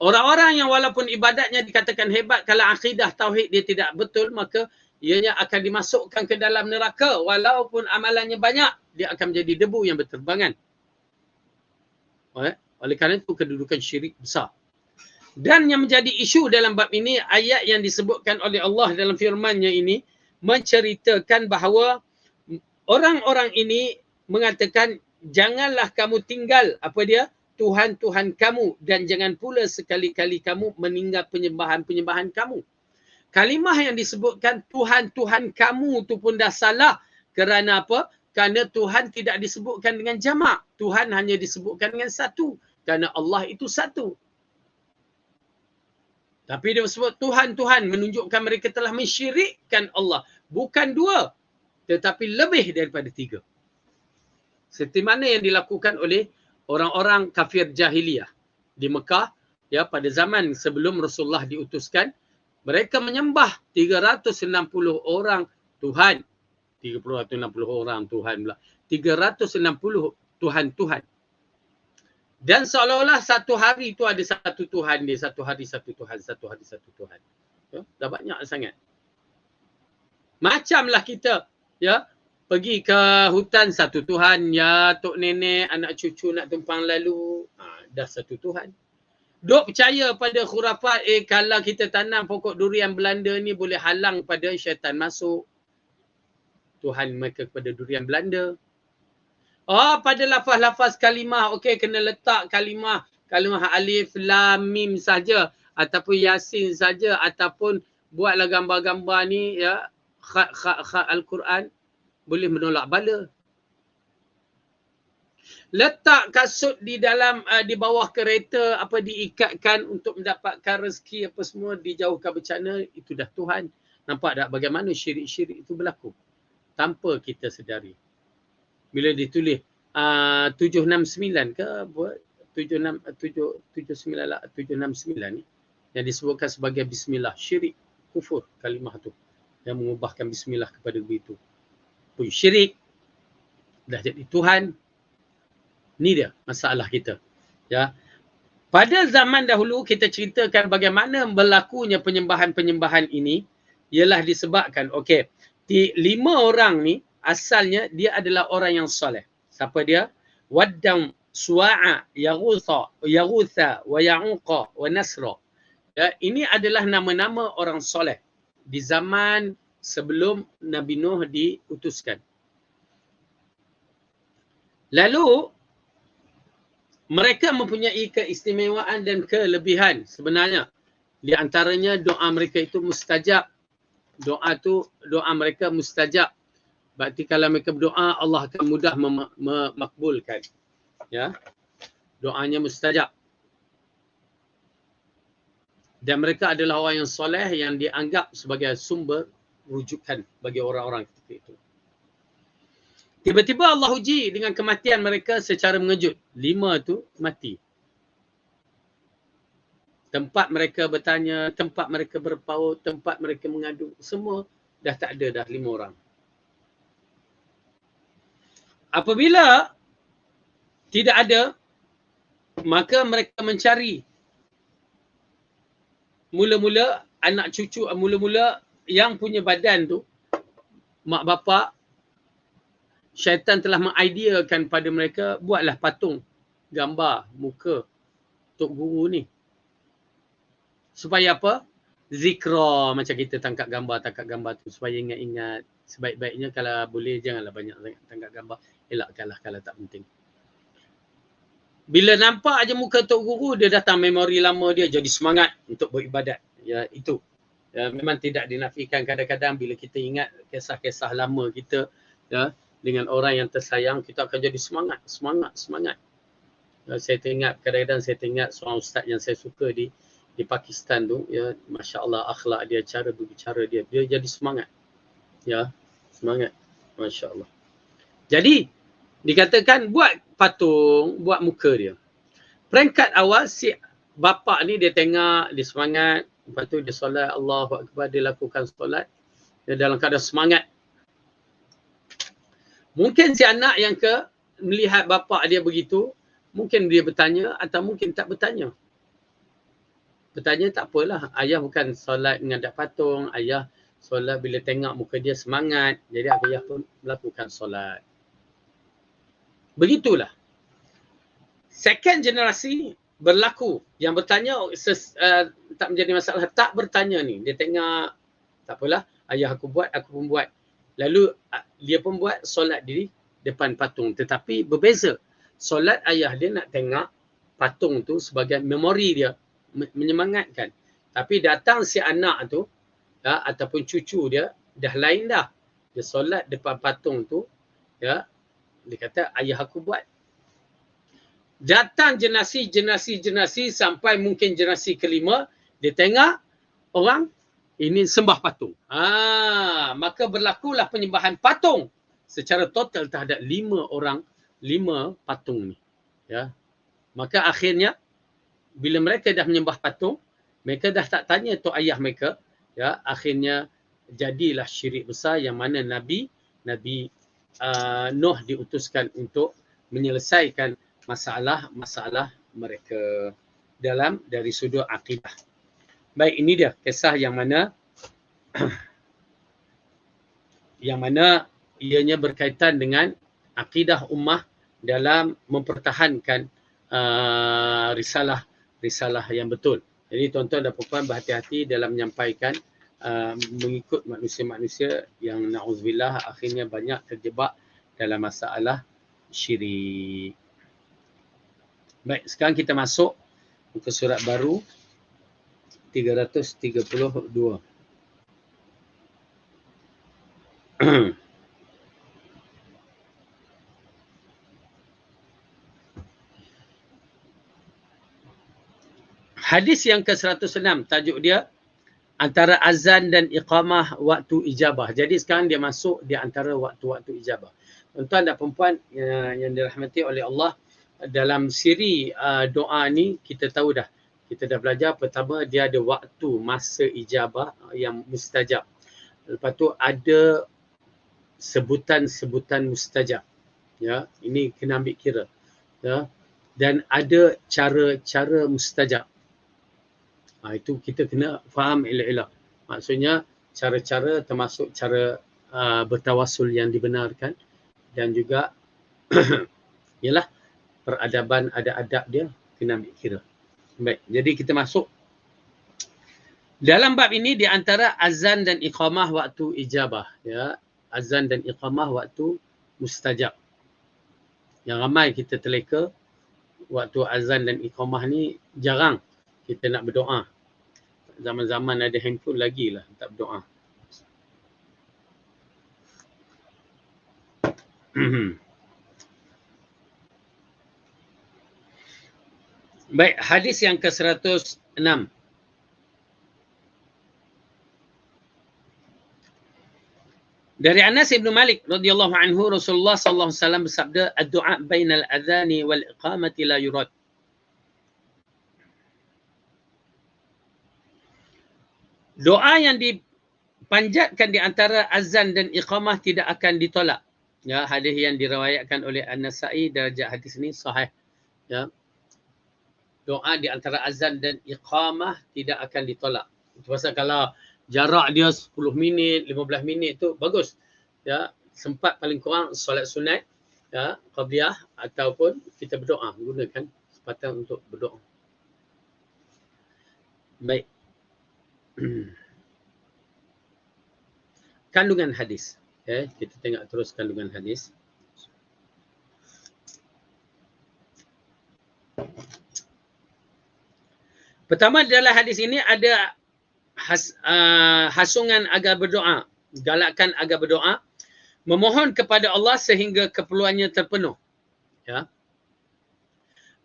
Orang-orang yang walaupun ibadatnya dikatakan hebat, kalau akidah tauhid dia tidak betul, maka ianya akan dimasukkan ke dalam neraka. Walaupun amalannya banyak, dia akan menjadi debu yang berterbangan. Oleh kerana itu kedudukan syirik besar. Dan yang menjadi isu dalam bab ini, ayat yang disebutkan oleh Allah dalam firman-Nya ini menceritakan bahawa orang-orang ini mengatakan, janganlah kamu tinggal apa dia? Tuhan-Tuhan kamu, dan jangan pula sekali-kali kamu meninggal penyembahan-penyembahan kamu. Kalimah yang disebutkan Tuhan-Tuhan kamu tu pun dah salah. Kerana apa? Kerana Tuhan tidak disebutkan dengan jamak. Tuhan hanya disebutkan dengan satu. Kerana Allah itu satu. Tapi dia sebut Tuhan-Tuhan, menunjukkan mereka telah mensyirikkan Allah. Bukan dua, tetapi lebih daripada tiga. Seperti mana yang dilakukan oleh orang-orang kafir jahiliyah di Mekah, ya, pada zaman sebelum Rasulullah diutuskan, mereka menyembah 360 orang Tuhan. 360 orang Tuhan pula. 360 Tuhan-Tuhan. Dan seolah-olah satu hari itu ada satu Tuhan dia. Satu hari satu Tuhan. Satu hari satu Tuhan. Ya, dah banyak sangat. Macamlah kita, ya, pergi ke hutan satu Tuhan. Ya, tok nenek, anak cucu nak tumpang lalu. Dah satu Tuhan. Duk percaya pada khurafat, kalau kita tanam pokok durian Belanda ni boleh halang pada syaitan masuk. Tuhan mereka kepada durian Belanda. Pada lafaz-lafaz kalimah, okey, kena letak kalimah alif, lam, mim saja, ataupun yasin saja, ataupun buatlah gambar-gambar ni, ya, khat Al-Quran, boleh menolak bala. Letak kasut di dalam di bawah kereta, apa, diikatkan untuk mendapatkan rezeki apa semua, dijauhkan bencana, itu dah Tuhan. Nampak tak bagaimana syirik-syirik itu berlaku tanpa kita sedari. Bila ditulis 769 ke buat 769 ni yang disebutkan sebagai bismillah, syirik, kufur kalimah tu, yang mengubahkan bismillah kepada begitu pun syirik, dah jadi Tuhan. Ni dia masalah kita, ya. Pada zaman dahulu kita ceritakan bagaimana berlakunya penyembahan-penyembahan ini ialah disebabkan, okey, 5 orang ni asalnya dia adalah orang yang soleh. Siapa dia? Waddam, Suwa'a, Yaghutha, wa Ya'uqa, wa Nasra. Ya, ini adalah nama-nama orang soleh di zaman sebelum Nabi Nuh diutuskan. Lalu mereka mempunyai keistimewaan dan kelebihan sebenarnya. Di antaranya doa mereka itu mustajab. Doa mereka mustajab. Berarti kalau mereka berdoa, Allah akan mudah memakbulkan. Ya. Doanya mustajab. Dan mereka adalah orang yang soleh yang dianggap sebagai sumber rujukan bagi orang-orang ketika itu. Tiba-tiba Allah uji dengan kematian mereka secara mengejut. 5 tu mati. Tempat mereka bertanya, tempat mereka berpaut, tempat mereka mengadu, semua dah tak ada dah 5 orang. Apabila tidak ada, maka mereka mencari mula-mula anak cucu, mula-mula yang punya badan tu, mak bapak, syaitan telah mengideakan pada mereka, buatlah patung gambar muka Tok Guru ni. Supaya apa? zikra, macam kita tangkap gambar tu supaya ingat-ingat. Sebaik-baiknya kalau boleh janganlah banyak tangkap gambar. Elakkanlah kalau tak penting. Bila nampak aja muka Tok Guru, dia datang memori lama dia jadi semangat untuk beribadat. Ya, itu. Ya, memang tidak dinafikan kadang-kadang bila kita ingat kisah-kisah lama kita, ya, dengan orang yang tersayang, kita akan jadi semangat. Ya, saya teringat kadang-kadang saya teringat seorang ustaz yang saya suka di Pakistan tu, ya, masya-Allah akhlak dia, cara berbicara dia jadi semangat. Ya, semangat. Masya-Allah. Jadi dikatakan buat patung, buat muka dia. Peringkat awal si bapa ni dia tengok, dia semangat, lepas tu dia solat, Allahu Akbar, dia lakukan solat, dia dalam keadaan semangat. Mungkin si anak yang melihat bapa dia begitu, mungkin dia bertanya atau mungkin tak bertanya. Bertanya tak apalah, ayah bukan solat menghadap patung, ayah solat bila tengok muka dia semangat, jadi ayah pun melakukan solat. Begitulah. Second generasi berlaku. Yang bertanya tak menjadi masalah. Tak bertanya ni. Dia tengok, tak apalah, ayah aku buat, aku pun buat. Lalu dia pun buat solat di depan patung. Tetapi berbeza. Solat ayah dia nak tengok patung tu sebagai memori dia. Menyemangatkan. Tapi datang si anak tu, ya, ataupun cucu dia, dah lain dah. Dia solat depan patung tu, ya, dia kata ayah aku buat. Datang generasi sampai mungkin generasi kelima, dia tengok orang ini sembah patung. Maka berlakulah penyembahan patung secara total terhadap 5 patung ni. Ya. Maka akhirnya bila mereka dah menyembah patung, mereka dah tak tanya tok ayah mereka, ya, akhirnya jadilah syirik besar yang mana Nabi Nuh diutuskan untuk menyelesaikan masalah mereka dari sudut akidah. Baik, ini dia kisah yang mana ianya berkaitan dengan akidah ummah dalam mempertahankan risalah yang betul. Jadi tuan-tuan dan puan-puan berhati-hati dalam menyampaikan mengikut manusia-manusia yang na'udzubillah akhirnya banyak terjebak dalam masalah syirik. Baik, sekarang kita masuk ke surat baru 332. Hadis yang ke-106, tajuk dia antara azan dan iqamah waktu ijabah. Jadi sekarang dia masuk di antara waktu-waktu ijabah. Tuan-tuan dan puan-puan yang dirahmati oleh Allah, dalam siri doa ni kita tahu dah. Kita dah belajar pertama dia ada waktu masa ijabah yang mustajab. Lepas tu ada sebutan mustajab. Ya, ini kena ambil kira. Ya. Dan ada cara-cara mustajab. Itu kita kena faham elok-elok. Maksudnya cara-cara termasuk cara bertawasul yang dibenarkan dan juga ialah peradaban, ada adab dia kena ambil kira. Baik, jadi kita masuk dalam bab ini di antara azan dan iqamah waktu ijabah, ya. Azan dan iqamah waktu mustajab. Yang ramai kita terleka waktu azan dan iqamah ni jarang kita nak berdoa. Zaman-zaman ada handphone lagi lah tak berdoa. Baik, hadis yang ke-106. Dari Anas bin Malik radhiyallahu anhu, Rasulullah sallallahu alaihi wasallam bersabda, "Ad-du'a bainal adhani wal iqamati la yurad." Doa yang dipanjatkan di antara azan dan iqamah tidak akan ditolak. Ya, hadis yang diriwayatkan oleh An-Nasa'i, darjah hadis ini sahih. Ya. Doa di antara azan dan iqamah tidak akan ditolak. Itu pasal kalau jarak dia 10 minit, 15 minit tu bagus. Ya, sempat paling kurang solat sunat, ya, qabliyah ataupun kita berdoa, gunakan kesempatan untuk berdoa. Baik. Kandungan hadis. Okay, kita tengok terus kandungan hadis. Pertama, dalam hadis ini ada hasungan agar berdoa, galakkan agar berdoa, memohon kepada Allah sehingga keperluannya terpenuh. Ya.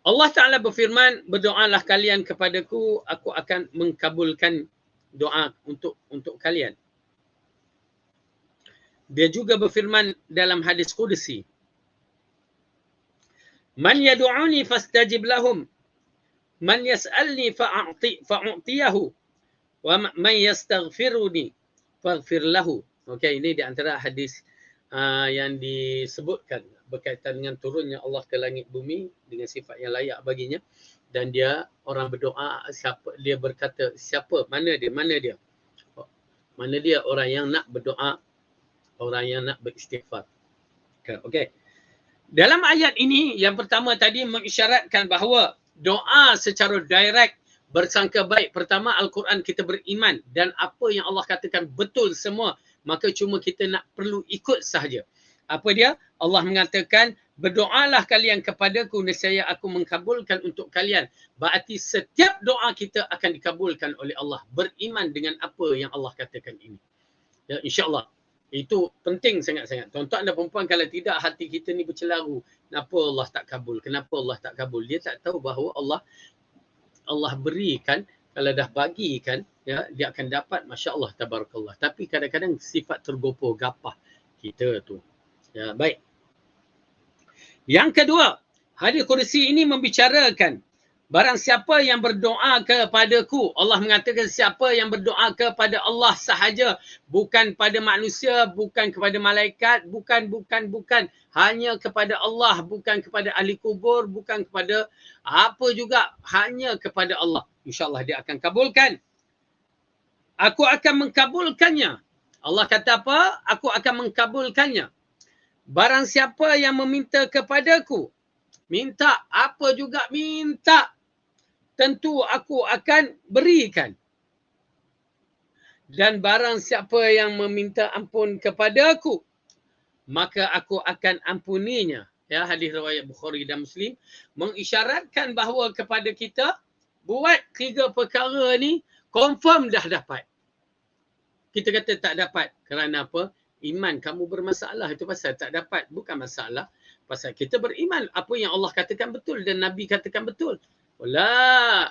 Allah Ta'ala berfirman, berdoalah kalian kepadaku, aku akan mengkabulkan doa untuk kalian. Dia juga berfirman dalam hadis Qudsi, Man yadu'uni fastajib lahum, man yas'alni fa'u'tiyahu, wa man yastaghfiruni faghfir lahu. Okey, ini di antara hadis yang disebutkan berkaitan dengan turunnya Allah ke langit bumi dengan sifat yang layak baginya, dan dia orang berdoa, siapa dia berkata, siapa, mana dia orang yang nak berdoa, orang yang nak beristighfar. Okey. Dalam ayat ini yang pertama tadi mengisyaratkan bahawa doa secara direct bersangka baik. Pertama, Al-Quran kita beriman dan apa yang Allah katakan betul semua, maka cuma kita nak perlu ikut sahaja. Apa dia? Allah mengatakan, berdoalah kalian kepadaku, nescaya aku mengkabulkan untuk kalian. Berarti setiap doa kita akan dikabulkan oleh Allah. Beriman dengan apa yang Allah katakan ini. Ya, insya-Allah. Itu penting sangat-sangat. Tuan-tuan dan perempuan, kalau tidak hati kita ni bercelaru. Kenapa Allah tak kabul? Kenapa Allah tak kabul? Dia tak tahu bahawa Allah berikan, kalau dah bagikan, ya, dia akan dapat, masya-Allah, tabarakallah. Tapi kadang-kadang sifat tergopoh gapah kita tu. Ya, baik. Yang kedua, hadis kursi ini membicarakan barang siapa yang berdoa kepadaku, Allah mengatakan siapa yang berdoa kepada Allah sahaja, bukan pada manusia, bukan kepada malaikat, bukan, hanya kepada Allah, bukan kepada ahli kubur, bukan kepada apa juga, hanya kepada Allah. InsyaAllah dia akan kabulkan. Aku akan mengkabulkannya. Allah kata apa? Aku akan mengkabulkannya. Barang siapa yang meminta kepadaku, minta apa juga minta, tentu aku akan berikan. Dan barang siapa yang meminta ampun kepadaku, maka aku akan ampuninya. Ya, hadis riwayat Bukhari dan Muslim mengisyaratkan bahawa kepada kita buat 3 perkara ni confirm dah dapat. Kita kata tak dapat kerana apa? Iman kamu bermasalah, itu pasal tak dapat, bukan masalah. Pasal kita beriman apa yang Allah katakan betul dan Nabi katakan betul. Wala,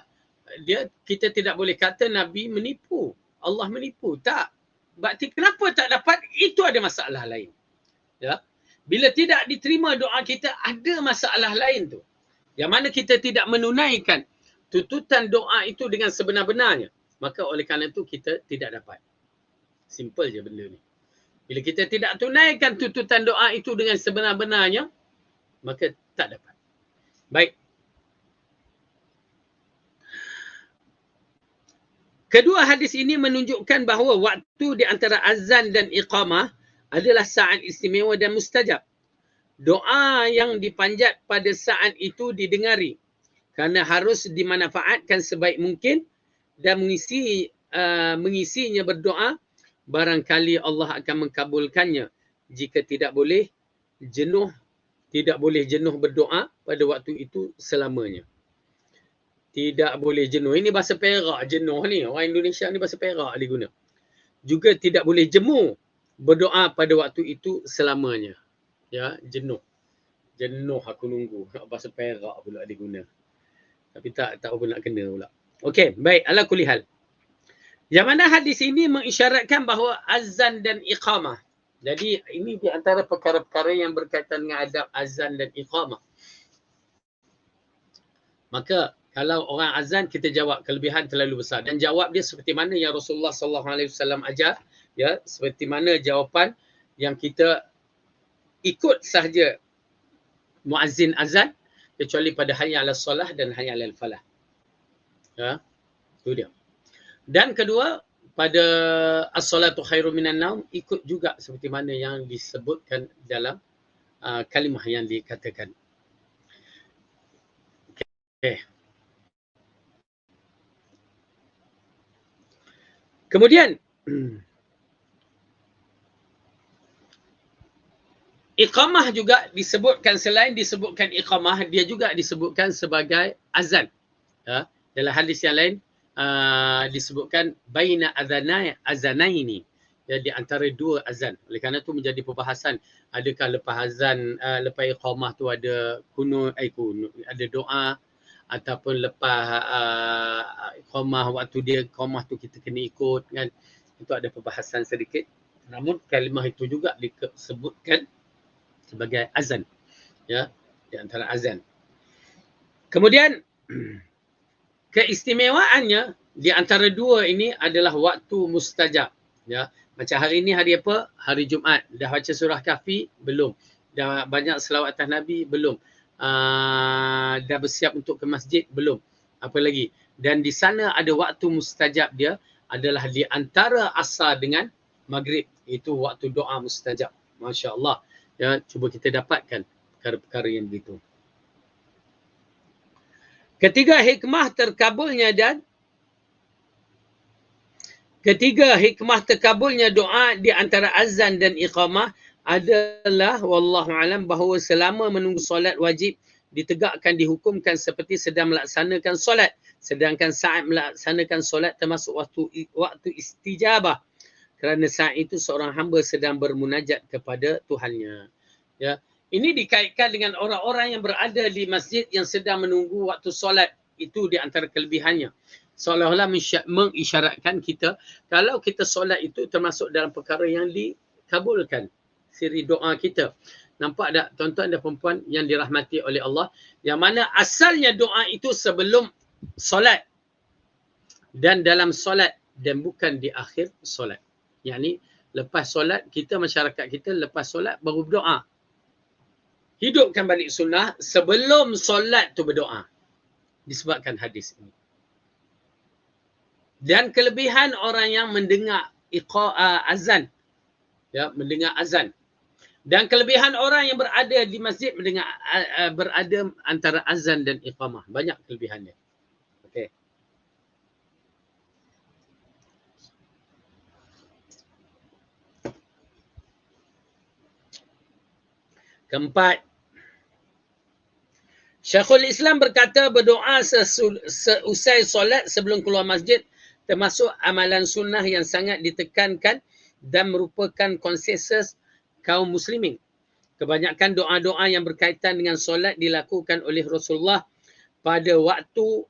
kita tidak boleh kata Nabi menipu, Allah menipu. Tak. Berarti kenapa tak dapat? Itu ada masalah lain. Ya. Bila tidak diterima doa kita, ada masalah lain tu. Yang mana kita tidak menunaikan tuntutan doa itu dengan sebenar-benarnya. Maka oleh kerana itu kita tidak dapat. Simple je benda ni. Bila kita tidak tunaikan tuntutan doa itu dengan sebenar-benarnya, maka tak dapat. Baik. Kedua hadis ini menunjukkan bahawa waktu di antara azan dan iqamah adalah saat istimewa dan mustajab. Doa yang dipanjat pada saat itu didengari kerana harus dimanfaatkan sebaik mungkin dan mengisinya berdoa. Barangkali Allah akan mengkabulkannya. Jika tidak boleh jenuh berdoa pada waktu itu selamanya. Tidak boleh jenuh. Ini bahasa Perak jenuh ni. Orang Indonesia ni bahasa Perak dia guna. Juga tidak boleh jemu berdoa pada waktu itu selamanya. Ya, jenuh. Jenuh aku nunggu. Bahasa Perak pula dia guna. Tapi tak apa nak kena pula. Okey, baik. Ala kulli hal. Yang mana hadis ini mengisyaratkan bahawa azan dan iqamah. Jadi ini di antara perkara-perkara yang berkaitan dengan adab azan dan iqamah. Maka kalau orang azan, kita jawab kelebihan terlalu besar. Dan jawab dia seperti mana yang Rasulullah SAW ajar. Ya, seperti mana jawapan yang kita ikut sahaja muazzin azan. Kecuali pada hayya ala solah dan hayya ala falah. Ya, itu dia. Dan kedua, pada as-salatu khairu minan naum, ikut juga seperti mana yang disebutkan dalam kalimah yang dikatakan. Okay. Kemudian iqamah juga disebutkan, selain disebutkan iqamah, dia juga disebutkan sebagai azan. Ya, dalam hadis yang lain disebutkan baina azanaini, ya, di antara dua azan. Oleh kerana itu menjadi perbahasan, adakah lepas azan, lepas iqamah tu ada kunut, ada doa, ataupun lepas iqamah, waktu dia iqamah tu kita kena ikut, kan. Itu ada perbahasan sedikit. Namun kalimah itu juga disebutkan sebagai azan, ya, di antara azan. Kemudian keistimewaannya di antara dua ini adalah waktu mustajab, ya. Macam hari ini hari apa? Hari Jumaat. Dah baca surah Kahfi? Belum. Dah banyak selawat atas Nabi? Belum. Dah bersiap untuk ke masjid? Belum. Apa lagi? Dan di sana ada waktu mustajab dia adalah di antara asar dengan maghrib. Itu waktu doa mustajab. Masya Allah. Ya, cuba kita dapatkan perkara-perkara yang begitu. Ketiga hikmah terkabulnya doa di antara azan dan iqamah adalah wallahu alam bahawa selama menunggu solat wajib ditegakkan, dihukumkan seperti sedang melaksanakan solat, sedangkan saat melaksanakan solat termasuk waktu istijabah, kerana saat itu seorang hamba sedang bermunajat kepada Tuhannya. Ya, ini dikaitkan dengan orang-orang yang berada di masjid yang sedang menunggu waktu solat. Itu di antara kelebihannya. Seolah-olah mengisyaratkan kita, kalau kita solat itu termasuk dalam perkara yang dikabulkan, siri doa kita. Nampak tak tuan-tuan dan perempuan yang dirahmati oleh Allah, yang mana asalnya doa itu sebelum solat dan dalam solat, dan bukan di akhir solat. Yakni lepas solat, kita, masyarakat kita lepas solat baru berdoa. Hidupkan balik sunnah, sebelum solat tu berdoa. Disebabkan hadis ini. Dan kelebihan orang yang mendengar azan, ya, mendengar azan. Dan kelebihan orang yang berada di masjid mendengar berada antara azan dan iqamah. Banyak kelebihannya. Okey. Keempat, Syekhul Islam berkata berdoa seusai solat sebelum keluar masjid termasuk amalan sunnah yang sangat ditekankan dan merupakan konsensus kaum muslimin. Kebanyakan doa-doa yang berkaitan dengan solat dilakukan oleh Rasulullah pada waktu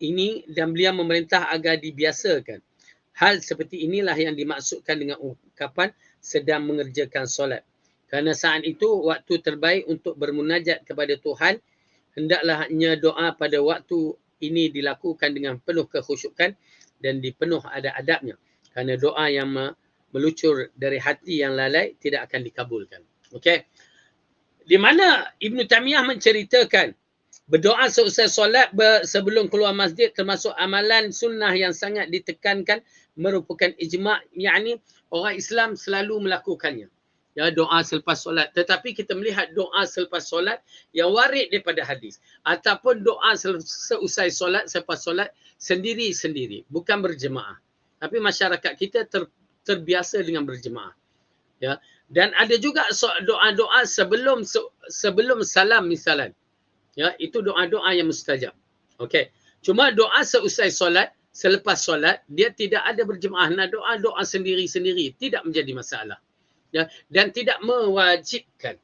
ini dan beliau memerintah agar dibiasakan. Hal seperti inilah yang dimaksudkan dengan ungkapan sedang mengerjakan solat. Kerana saat itu waktu terbaik untuk bermunajat kepada Tuhan, hendaklah doa pada waktu ini dilakukan dengan penuh kekhusyukan dan dipenuh adab-adabnya. Kerana doa yang melucur dari hati yang lalai tidak akan dikabulkan. Okey. Di mana Ibn Taymiyah menceritakan berdoa seusai solat sebelum keluar masjid termasuk amalan sunnah yang sangat ditekankan, merupakan ijma', yakni orang Islam selalu melakukannya. Ya, doa selepas solat. Tetapi kita melihat doa selepas solat yang warid daripada hadis, ataupun doa seusai solat, selepas solat sendiri-sendiri, bukan berjemaah. Tapi masyarakat kita terbiasa dengan berjemaah. Ya, dan ada juga doa-doa sebelum salam misalan. Ya, itu doa-doa yang mustajab. Okey. Cuma doa seusai solat, selepas solat, dia tidak ada berjemaah. Nak doa sendiri-sendiri tidak menjadi masalah. Ya, dan tidak mewajibkan,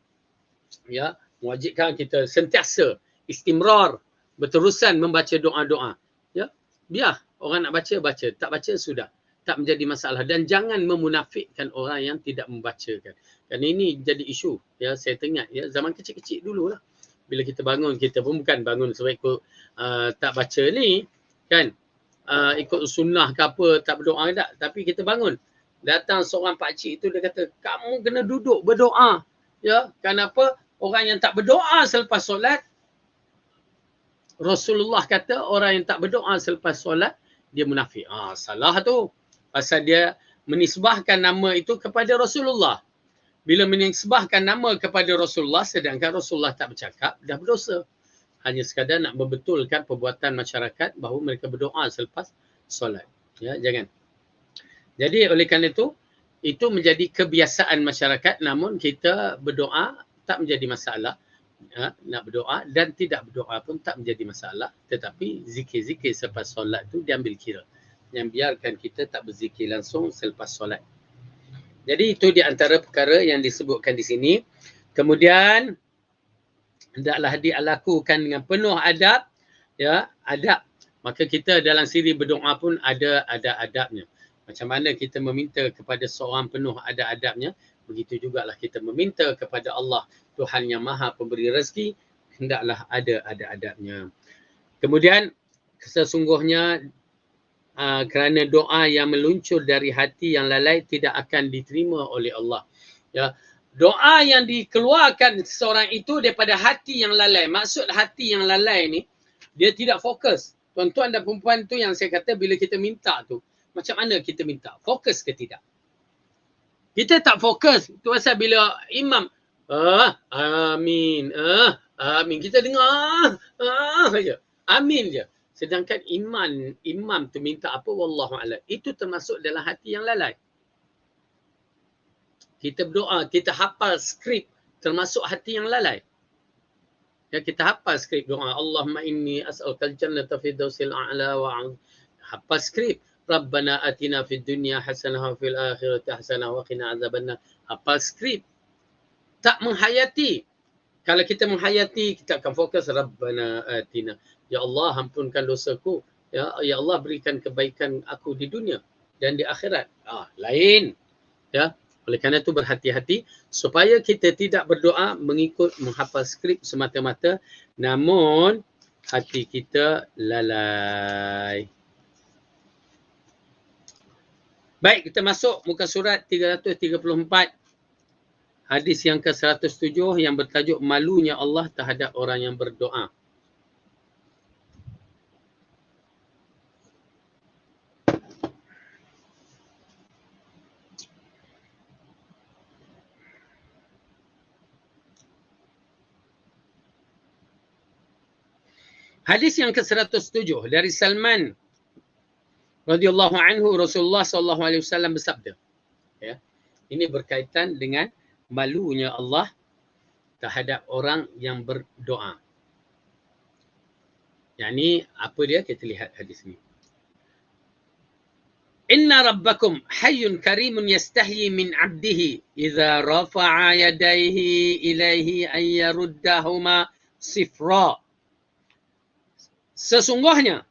ya, mewajibkan kita sentiasa istimrar, berterusan membaca doa-doa. Ya, biar orang nak baca, tak baca sudah, tak menjadi masalah. Dan jangan memunafikkan orang yang tidak membacakan. Kerana ini jadi isu. Ya, saya teringat, ya, zaman kecil-kecil dululah, bila kita bangun, kita pun bukan bangun sebab ikut tak baca ni, kan, ikut sunnah ke apa, tak berdoa tak, tapi kita bangun. Datang seorang pakcik itu, dia kata, kamu kena duduk berdoa. Ya, kenapa? Orang yang tak berdoa selepas solat, Rasulullah kata orang yang tak berdoa selepas solat, dia munafik. Salah tu. Pasal dia menisbahkan nama itu kepada Rasulullah. Bila menisbahkan nama kepada Rasulullah sedangkan Rasulullah tak bercakap, dah berdosa. Hanya sekadar nak membetulkan perbuatan masyarakat bahawa mereka berdoa selepas solat. Ya, jangan. Jadi oleh kerana itu menjadi kebiasaan masyarakat, namun kita berdoa tak menjadi masalah. Nak berdoa dan tidak berdoa pun tak menjadi masalah, tetapi zikir-zikir selepas solat tu diambil kira. Yang biarkan kita tak berzikir langsung selepas solat. Jadi itu di antara perkara yang disebutkan di sini. Kemudian hendaklah dilakukan dengan penuh adab, ya, adab. Maka kita dalam siri berdoa pun ada adabnya. Macam mana kita meminta kepada seorang penuh ada adabnya, begitu jugalah kita meminta kepada Allah, Tuhan yang Maha Pemberi rezeki, hendaklah ada adabnya. Kemudian sesungguhnya kerana doa yang meluncur dari hati yang lalai tidak akan diterima oleh Allah. Ya, doa yang dikeluarkan seseorang itu daripada hati yang lalai. Maksud hati yang lalai ni, dia tidak fokus. Tuan-tuan dan perempuan tu yang saya kata bila kita minta tu, macam mana kita minta? Fokus ke tidak? Kita tak fokus. Itu pasal bila imam, amin, amin. Kita dengar, saja. Amin je. Sedangkan imam tu minta apa? Wallahu a'lam. Itu termasuk dalam hati yang lalai. Kita berdoa, kita hafal skrip, termasuk hati yang lalai. Ya, kita hafal skrip doa. Allahumma inni as'alukal jannata firdausil a'la wa hafal skrip. Rabbana atina fid dunya hasanah wa fil akhirati hasanah wa qina azabannar. Hafal skrip. Tak menghayati. Kalau kita menghayati, kita akan fokus Rabbana atina. Ya Allah, ampunkan dosaku. Ya Allah, berikan kebaikan aku di dunia dan di akhirat. Lain. Ya. Oleh kerana itu berhati-hati supaya kita tidak berdoa mengikut menghafal skrip semata-mata, namun hati kita lalai. Baik, kita masuk muka surat 334. Hadis yang ke-107 yang bertajuk malunya Allah terhadap orang yang berdoa. Hadis yang ke-107 dari Salman radhiyallahu anhu, Rasulullah sallallahu alaihi wasallam bersabda. Ya. Ini berkaitan dengan malunya Allah terhadap orang yang berdoa. Yang ni apa dia? Kita lihat hadis ni. Inna rabbakum hayyun karimun yastahyi min 'abdihi idza rafa'a yadayhi ilaihi an yaruddahuma sifra. Sesungguhnya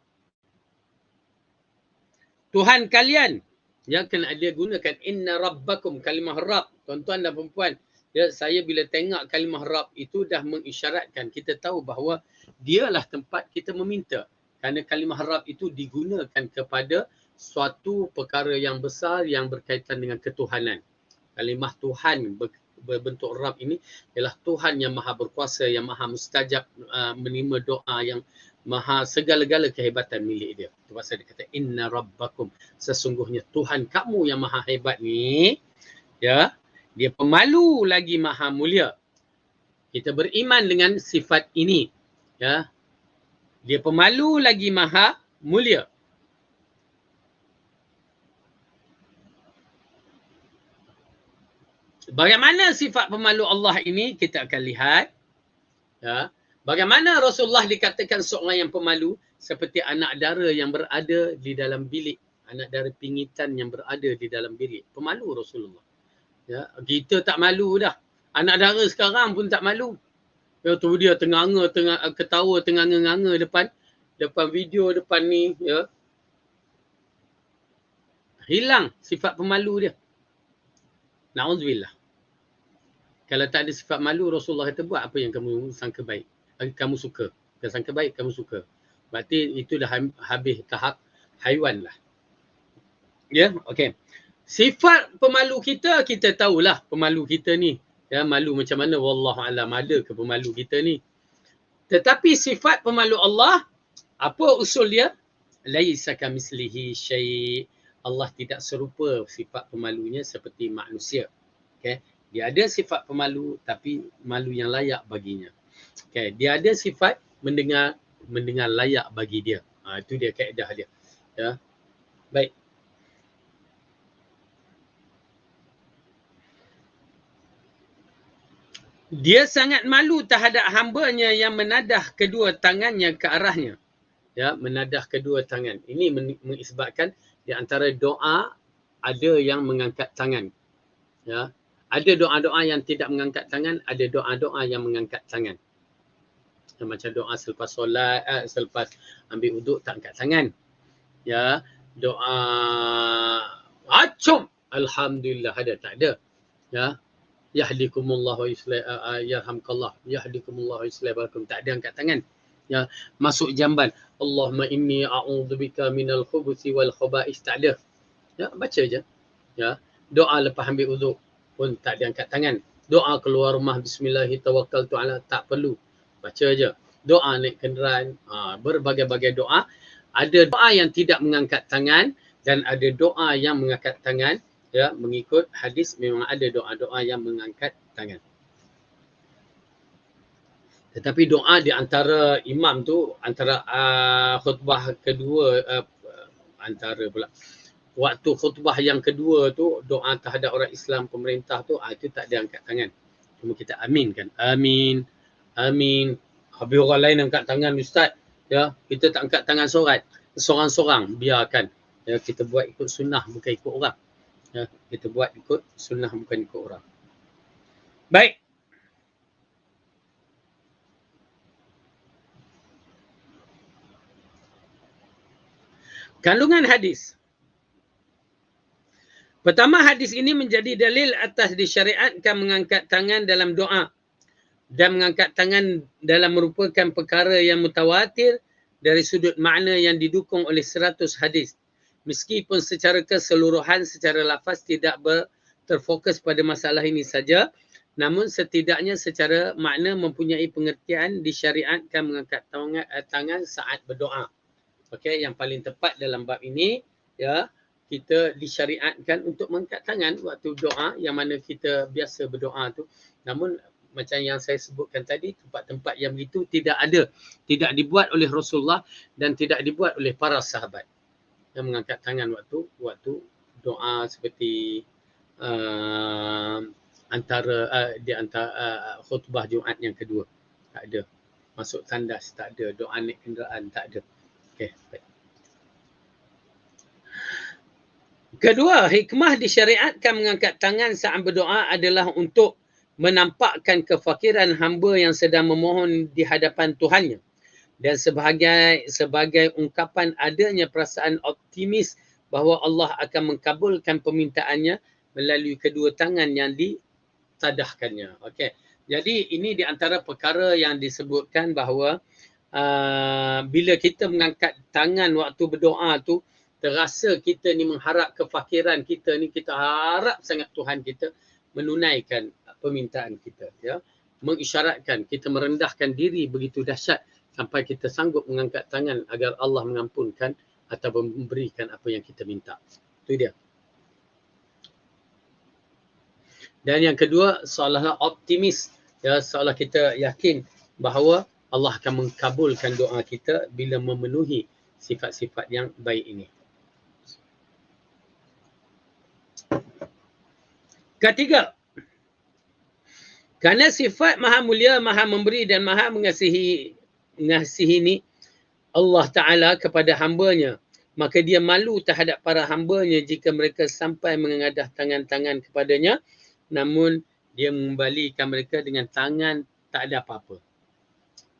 Tuhan kalian, ya, kena dia gunakan inna rabbakum, kalimah Rabb. Tuan-tuan dan perempuan, ya, saya bila tengok kalimah Rabb itu dah mengisyaratkan kita tahu bahawa dialah tempat kita meminta. Kerana kalimah Rabb itu digunakan kepada suatu perkara yang besar yang berkaitan dengan ketuhanan. Kalimah Tuhan berbentuk Rabb ini ialah Tuhan yang maha berkuasa, yang maha mustajab, menerima doa, yang maha segala-gala kehebatan milik dia. Itu pasal dia kata inna rabbakum, sesungguhnya Tuhan kamu yang maha hebat ni, ya, dia pemalu lagi maha mulia. Kita beriman dengan sifat ini, ya. Dia pemalu lagi maha mulia. Bagaimana sifat pemalu Allah ini kita akan lihat, ya. Bagaimana Rasulullah dikatakan seorang yang pemalu? Seperti anak dara yang berada di dalam bilik, anak dara pingitan yang berada di dalam bilik. Pemalu Rasulullah. Ya, kita tak malu dah. Anak dara sekarang pun tak malu. Ya, tu dia tenganga, ketawa tenganga-nganga depan video depan ni, ya. Hilang sifat pemalu dia. Na'udzubillah. Kalau tak ada sifat malu, Rasulullah kata buat apa yang kamu sangka baik. Kamu suka. Kalau sangka baik, kamu suka. Berarti itu dah habis tahap haiwan lah. Ya, okey. Sifat pemalu kita, kita tahulah pemalu kita ni. Ya, malu macam mana? Wallahualam, ada ke pemalu kita ni? Tetapi sifat pemalu Allah, apa usul dia? Laisa kamislihi syai'. Allah tidak serupa sifat pemalunya seperti manusia. Okey. Dia ada sifat pemalu tapi malu yang layak baginya. Okay. Dia ada sifat mendengar layak bagi dia. Itu dia kaedah dia. Ya. Baik. Dia sangat malu terhadap hambanya yang menadah kedua tangannya ke arahnya. Ya, menadah kedua tangan. Ini mengisbatkan di antara doa ada yang mengangkat tangan. Ya. Ada doa-doa yang tidak mengangkat tangan, ada doa-doa yang mengangkat tangan. Macam doa selepas solat, selepas ambil uduk tak angkat tangan. Ya, doa acum alhamdulillah ada tak ada. Ya. Yahdikumullah wa yuslih yarhamkallah yahdikumullah wa yuslih balakum, tak ada angkat tangan. Ya, masuk jamban Allahumma inni a'udzubika minal khubuthi wal khaba'is, tak ada. Ya, baca je. Ya, doa lepas ambil uduk pun tak ada angkat tangan. Doa keluar rumah bismillahi tawakkaltu ala, tak perlu. Baca je. Doa naik kenderaan, berbagai-bagai doa. Ada doa yang tidak mengangkat tangan dan ada doa yang mengangkat tangan. Ya, mengikut hadis memang ada doa-doa yang mengangkat tangan. Tetapi doa di antara imam tu, antara khutbah kedua, antara pula waktu khutbah yang kedua tu, doa terhadap orang Islam, pemerintah tu, itu tak ada angkat tangan. Cuma kita aminkan. Amin. Amin. Habis orang lain angkat tangan, Ustaz. Ya, kita tak angkat tangan sorang-sorang. Biarkan. Ya, kita buat ikut sunnah, bukan ikut orang. Ya, kita buat ikut sunnah, bukan ikut orang. Baik. Kandungan hadis. Pertama, hadis ini menjadi dalil atas disyariatkan mengangkat tangan dalam doa. Dan mengangkat tangan dalam merupakan perkara yang mutawatir dari sudut makna yang didukung oleh 100 hadis. Meskipun secara keseluruhan, secara lafaz tidak terfokus pada masalah ini saja, namun setidaknya secara makna mempunyai pengertian disyariatkan mengangkat tangan saat berdoa. Okey, yang paling tepat dalam bab ini, ya, kita disyariatkan untuk mengangkat tangan waktu doa, yang mana kita biasa berdoa tu. Namun macam yang saya sebutkan tadi, tempat-tempat yang begitu tidak ada, tidak dibuat oleh Rasulullah dan tidak dibuat oleh para sahabat yang mengangkat tangan waktu doa seperti di antara khutbah Jumaat yang kedua. Tak ada. Masuk tandas tak ada, doa naik kenderaan tak ada. Okey, baik. Kedua, hikmah disyariatkan mengangkat tangan saat berdoa adalah untuk menampakkan kefakiran hamba yang sedang memohon di hadapan Tuhannya. Dan sebagai ungkapan adanya perasaan optimis bahawa Allah akan mengkabulkan permintaannya melalui kedua tangan yang ditadahkannya. Okey. Jadi ini di antara perkara yang disebutkan bahawa bila kita mengangkat tangan waktu berdoa tu, terasa kita ni mengharap kefakiran kita ni, kita harap sangat Tuhan kita menunaikan permintaan kita, ya. Mengisyaratkan kita merendahkan diri begitu dahsyat sampai kita sanggup mengangkat tangan agar Allah mengampunkan atau memberikan apa yang kita minta. Itu dia. Dan yang kedua, seolah-olah optimis, ya, seolah kita yakin bahawa Allah akan mengkabulkan doa kita bila memenuhi sifat-sifat yang baik ini. Ketiga, kerana sifat Maha Mulia, Maha Memberi dan Maha mengasihi ini Allah Ta'ala kepada hambanya, maka dia malu terhadap para hambanya jika mereka sampai mengadah tangan-tangan kepadanya, namun dia mengembalikan mereka dengan tangan tak ada apa-apa.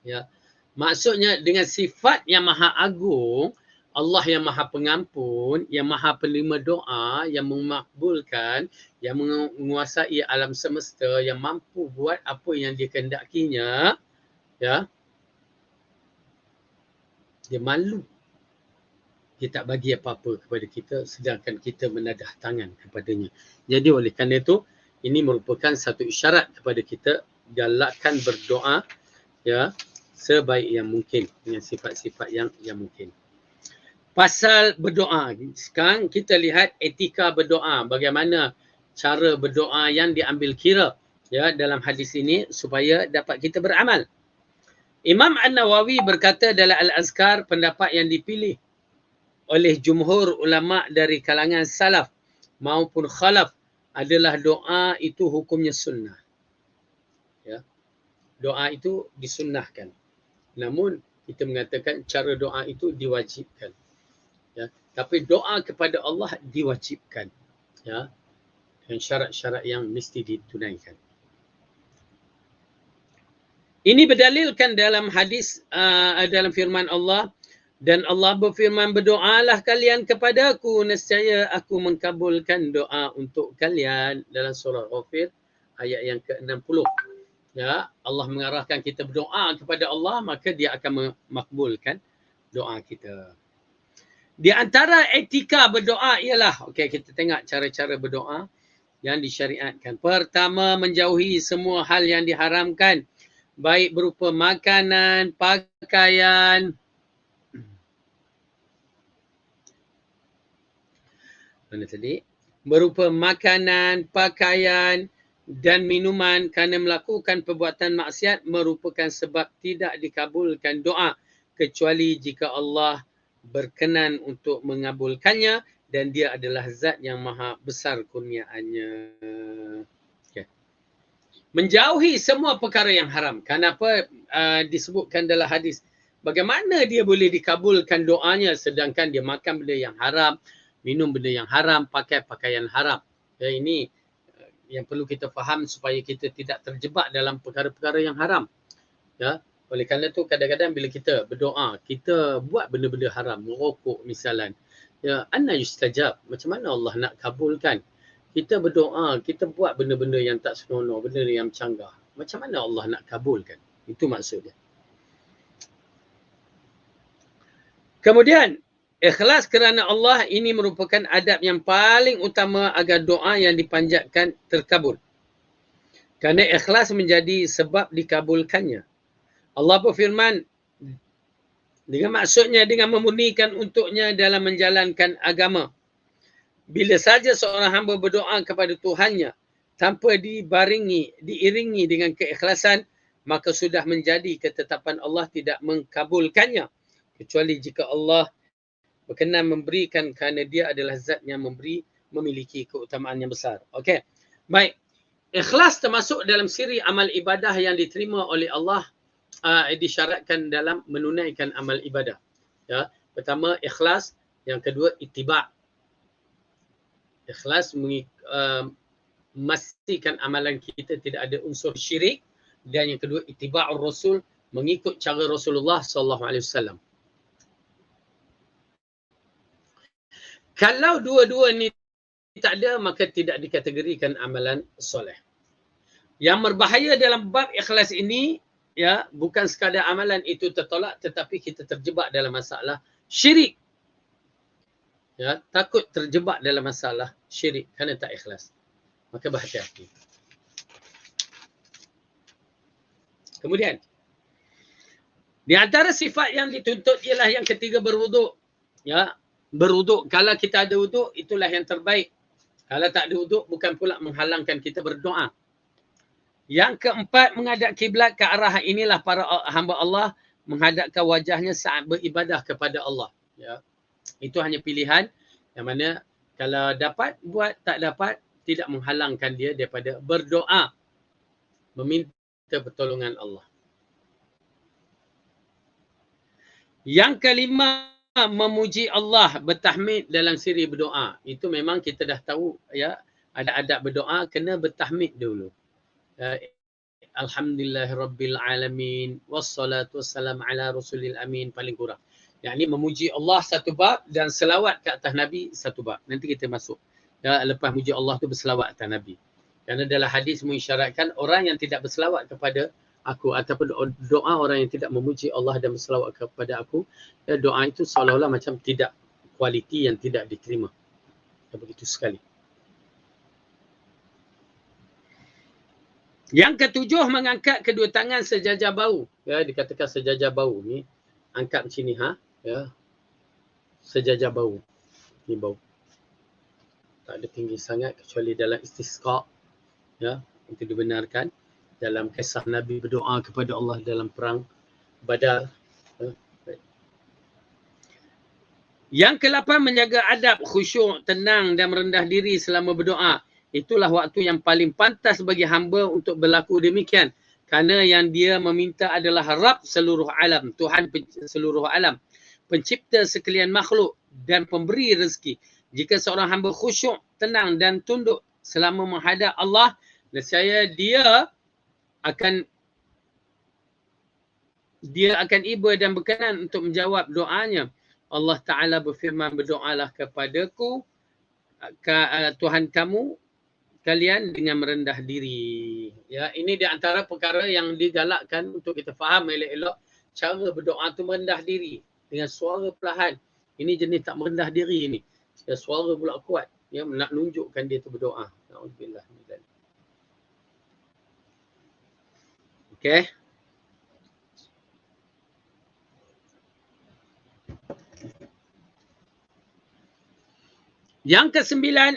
Ya. Maksudnya dengan sifat yang Maha Agung, Allah yang Maha Pengampun, yang Maha Penerima doa, yang memakbulkan, yang menguasai alam semesta, yang mampu buat apa yang dia kehendakinya, ya. Dia malu. Dia tak bagi apa-apa kepada kita sedangkan kita menadah tangan kepadanya. Jadi oleh kerana itu, ini merupakan satu isyarat kepada kita galakkan berdoa, ya, sebaik yang mungkin dengan sifat-sifat yang mungkin. Pasal berdoa. Sekarang kita lihat etika berdoa. Bagaimana cara berdoa yang diambil kira, ya, dalam hadis ini supaya dapat kita beramal. Imam An-Nawawi berkata dalam Al-Azkar, pendapat yang dipilih oleh jumhur ulama dari kalangan salaf maupun khalaf adalah doa itu hukumnya sunnah. Ya. doa itu disunnahkan. Namun kita mengatakan cara doa itu diwajibkan. Ya, tapi doa kepada Allah diwajibkan. Ya, dengan syarat-syarat yang mesti ditunaikan. Ini berdalilkan dalam hadis dalam firman Allah, dan Allah berfirman, berdoalah kalian kepadaku, nescaya aku mengkabulkan doa untuk kalian, dalam surah Ghafir ayat yang ke-60. Ya, Allah mengarahkan kita berdoa kepada Allah, maka dia akan memakbulkan doa kita. Di antara etika berdoa ialah, okey, kita tengok cara-cara berdoa yang disyariatkan. Pertama, menjauhi semua hal yang diharamkan, baik berupa makanan, pakaian, mana tadi? Berupa makanan, pakaian dan minuman, kerana melakukan perbuatan maksiat merupakan sebab tidak dikabulkan doa, kecuali jika Allah berkenan untuk mengabulkannya dan dia adalah zat yang maha besar kurniaannya. Okay. Menjauhi semua perkara yang haram. Kenapa disebutkan dalam hadis? Bagaimana dia boleh dikabulkan doanya sedangkan dia makan benda yang haram, minum benda yang haram, pakai pakaian haram. Ya, ini yang perlu kita faham supaya kita tidak terjebak dalam perkara-perkara yang haram. Ya, oleh kerana tu kadang-kadang bila kita berdoa, kita buat benda-benda haram, merokok misalnya. Ya, anna yustajab. Macam mana Allah nak kabulkan? Kita berdoa, kita buat benda-benda yang tak senonoh, benda yang canggah. Macam mana Allah nak kabulkan? Itu maksudnya. Kemudian, ikhlas kerana Allah ini merupakan adab yang paling utama agar doa yang dipanjatkan terkabul. Kerana ikhlas menjadi sebab dikabulkannya. Allah berfirman, dengan maksudnya dengan memurnikan untuknya dalam menjalankan agama. Bila saja seorang hamba berdoa kepada Tuhannya tanpa diiringi dengan keikhlasan, maka sudah menjadi ketetapan Allah tidak mengkabulkannya. Kecuali jika Allah berkenan memberikan, kerana dia adalah zat yang memiliki keutamaan yang besar. Okey. Baik. Ikhlas termasuk dalam siri amal ibadah yang diterima oleh Allah, disyaratkan dalam menunaikan amal ibadah. Ya, pertama ikhlas, yang kedua ittiba'. Ikhlas memastikan amalan kita tidak ada unsur syirik, dan yang kedua ittiba'ur rasul, mengikut cara Rasulullah sallallahu alaihi wasallam. Kalau dua-dua ni tak ada, maka tidak dikategorikan amalan soleh. Yang berbahaya dalam bab ikhlas ini, ya, bukan sekadar amalan itu tertolak, tetapi kita terjebak dalam masalah syirik. Ya, takut terjebak dalam masalah syirik kerana tak ikhlas. Maka berhati-hati. Kemudian, di antara sifat yang dituntut ialah yang ketiga, berwuduk. Ya, berwuduk. Kalau kita ada wuduk, itulah yang terbaik. Kalau tak ada wuduk, bukan pula menghalangkan kita berdoa. Yang keempat, menghadap kiblat. Ke arah inilah para hamba Allah menghadapkan wajahnya saat beribadah kepada Allah. Ya. Itu hanya pilihan yang mana kalau dapat buat, tak dapat tidak menghalangkan dia daripada berdoa, meminta pertolongan Allah. Yang kelima, memuji Allah, bertahmid dalam siri berdoa. Itu memang kita dah tahu, ya, ada adab berdoa, kena bertahmid dulu. Alhamdulillahirabbil alamin wassalatu wassalam ala rasulil amin, paling kurang. Yang ini memuji Allah satu bab dan selawat ke atas Nabi satu bab. Nanti kita masuk. Ya, lepas muji Allah tu berselawat atas Nabi. Kerana dalam hadis mengisyaratkan orang yang tidak berselawat kepada aku ataupun doa orang yang tidak memuji Allah dan berselawat kepada aku, ya, doa itu seolah-olah macam tidak kualiti yang tidak diterima. Ya, begitu sekali. Yang ketujuh, mengangkat kedua tangan sejajar bahu. Ya, dikatakan sejajar bahu ni angkat macam ni, ya. Sejajar bahu. Ni bahu. Tak ada tinggi sangat kecuali dalam istisqa, ya, itu dibenarkan. Dalam kisah Nabi berdoa kepada Allah dalam perang Badar. Yang ke-8, menjaga adab, khusyuk, tenang dan merendah diri selama berdoa. Itulah waktu yang paling pantas bagi hamba untuk berlaku demikian. Kerana yang dia meminta adalah Rabb seluruh alam, Tuhan seluruh alam, pencipta sekalian makhluk dan pemberi rezeki. Jika seorang hamba khusyuk, tenang dan tunduk selama menghadap Allah, nescaya dia akan iba dan berkenan untuk menjawab doanya. Allah Ta'ala berfirman, berdoalah kepadaku, Tuhan kamu, kalian dengan merendah diri. Ya, ini di antara perkara yang digalakkan untuk kita faham elok-elok cara berdoa tu merendah diri dengan suara perlahan. Ini jenis tak merendah diri ini. Ya, suara pula kuat. Ya, nak nunjukkan dia tu berdoa. Alhamdulillah. Okey. Yang kesembilan,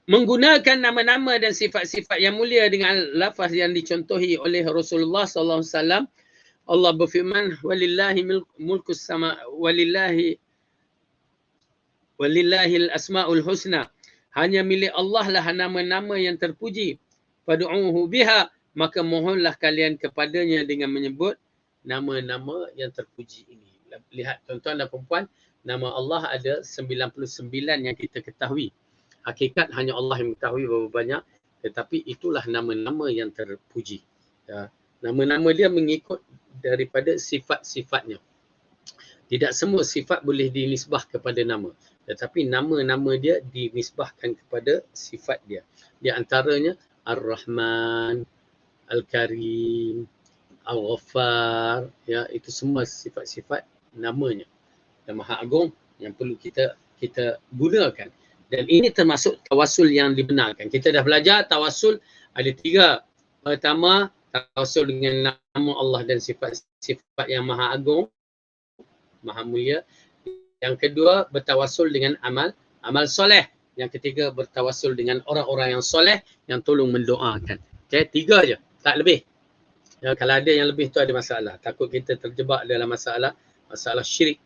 menggunakan nama-nama dan sifat-sifat yang mulia dengan lafaz yang dicontohi oleh Rasulullah sallallahu alaihi wasallam. Allah berfirman, walillahi mulkus sama walillahil asmaul husna. Hanya milik Allah lah nama-nama yang terpuji. Fad'uhu biha, maka mohonlah kalian kepadanya dengan menyebut nama-nama yang terpuji ini. Lihat tuan-tuan dan puan-puan, nama Allah ada 99 yang kita ketahui. Hakikat hanya Allah yang mengetahui berapa banyak, tetapi itulah nama-nama yang terpuji. Ya. Nama-nama dia mengikut daripada sifat-sifatnya. Tidak semua sifat boleh dinisbah kepada nama, tetapi nama-nama dia dinisbahkan kepada sifat dia. Di antaranya Ar-Rahman, Al-Karim, Al-Ghaffar, ya, itu semua sifat-sifat namanya. Dan Maha Agung yang perlu kita gunakan. Dan ini termasuk tawasul yang dibenarkan. Kita dah belajar tawasul ada 3. Pertama, tawasul dengan nama Allah dan sifat-sifat yang Maha Agung, Maha Mulia. Yang kedua, bertawasul dengan amal soleh. Yang ketiga, bertawasul dengan orang-orang yang soleh yang tolong mendoakan. Okay, 3 je, tak lebih. Ya, kalau ada yang lebih tu ada masalah. Takut kita terjebak dalam masalah syirik.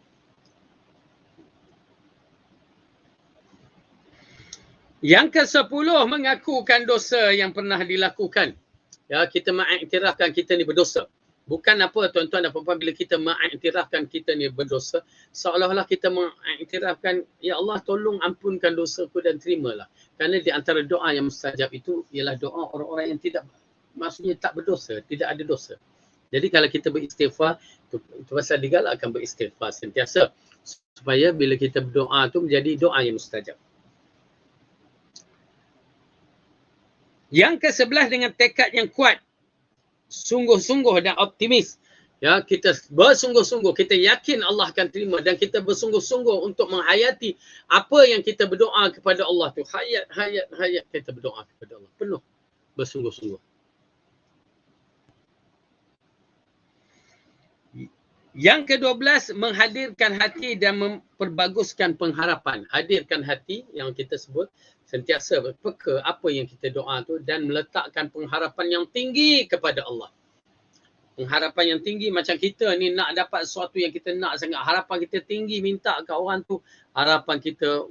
Yang ke-10, mengakukan dosa yang pernah dilakukan. Ya, kita mengiktirafkan kita ni berdosa. Bukan apa tuan-tuan dan puan-puan, bila kita mengiktirafkan kita ni berdosa, seolah-olah kita mengiktirafkan, ya Allah tolong ampunkan dosaku dan terimalah. Kerana di antara doa yang mustajab itu ialah doa orang-orang yang tidak, maksudnya tak berdosa, tidak ada dosa. Jadi kalau kita beristighfar, itu pasal digalakkan beristighfar sentiasa. Supaya bila kita berdoa tu menjadi doa yang mustajab. Yang ke-11, dengan tekad yang kuat, sungguh-sungguh dan optimis. Ya, kita bersungguh-sungguh, kita yakin Allah akan terima dan kita bersungguh-sungguh untuk menghayati apa yang kita berdoa kepada Allah tu. Hayat kita berdoa kepada Allah. Penuh bersungguh-sungguh. Yang ke-12, menghadirkan hati dan memperbaguskan pengharapan. Hadirkan hati yang kita sebut, sentiasa peka apa yang kita doa tu dan meletakkan pengharapan yang tinggi kepada Allah. Pengharapan yang tinggi macam kita ni nak dapat sesuatu yang kita nak sangat. Harapan kita tinggi, minta kat orang tu. Harapan kita,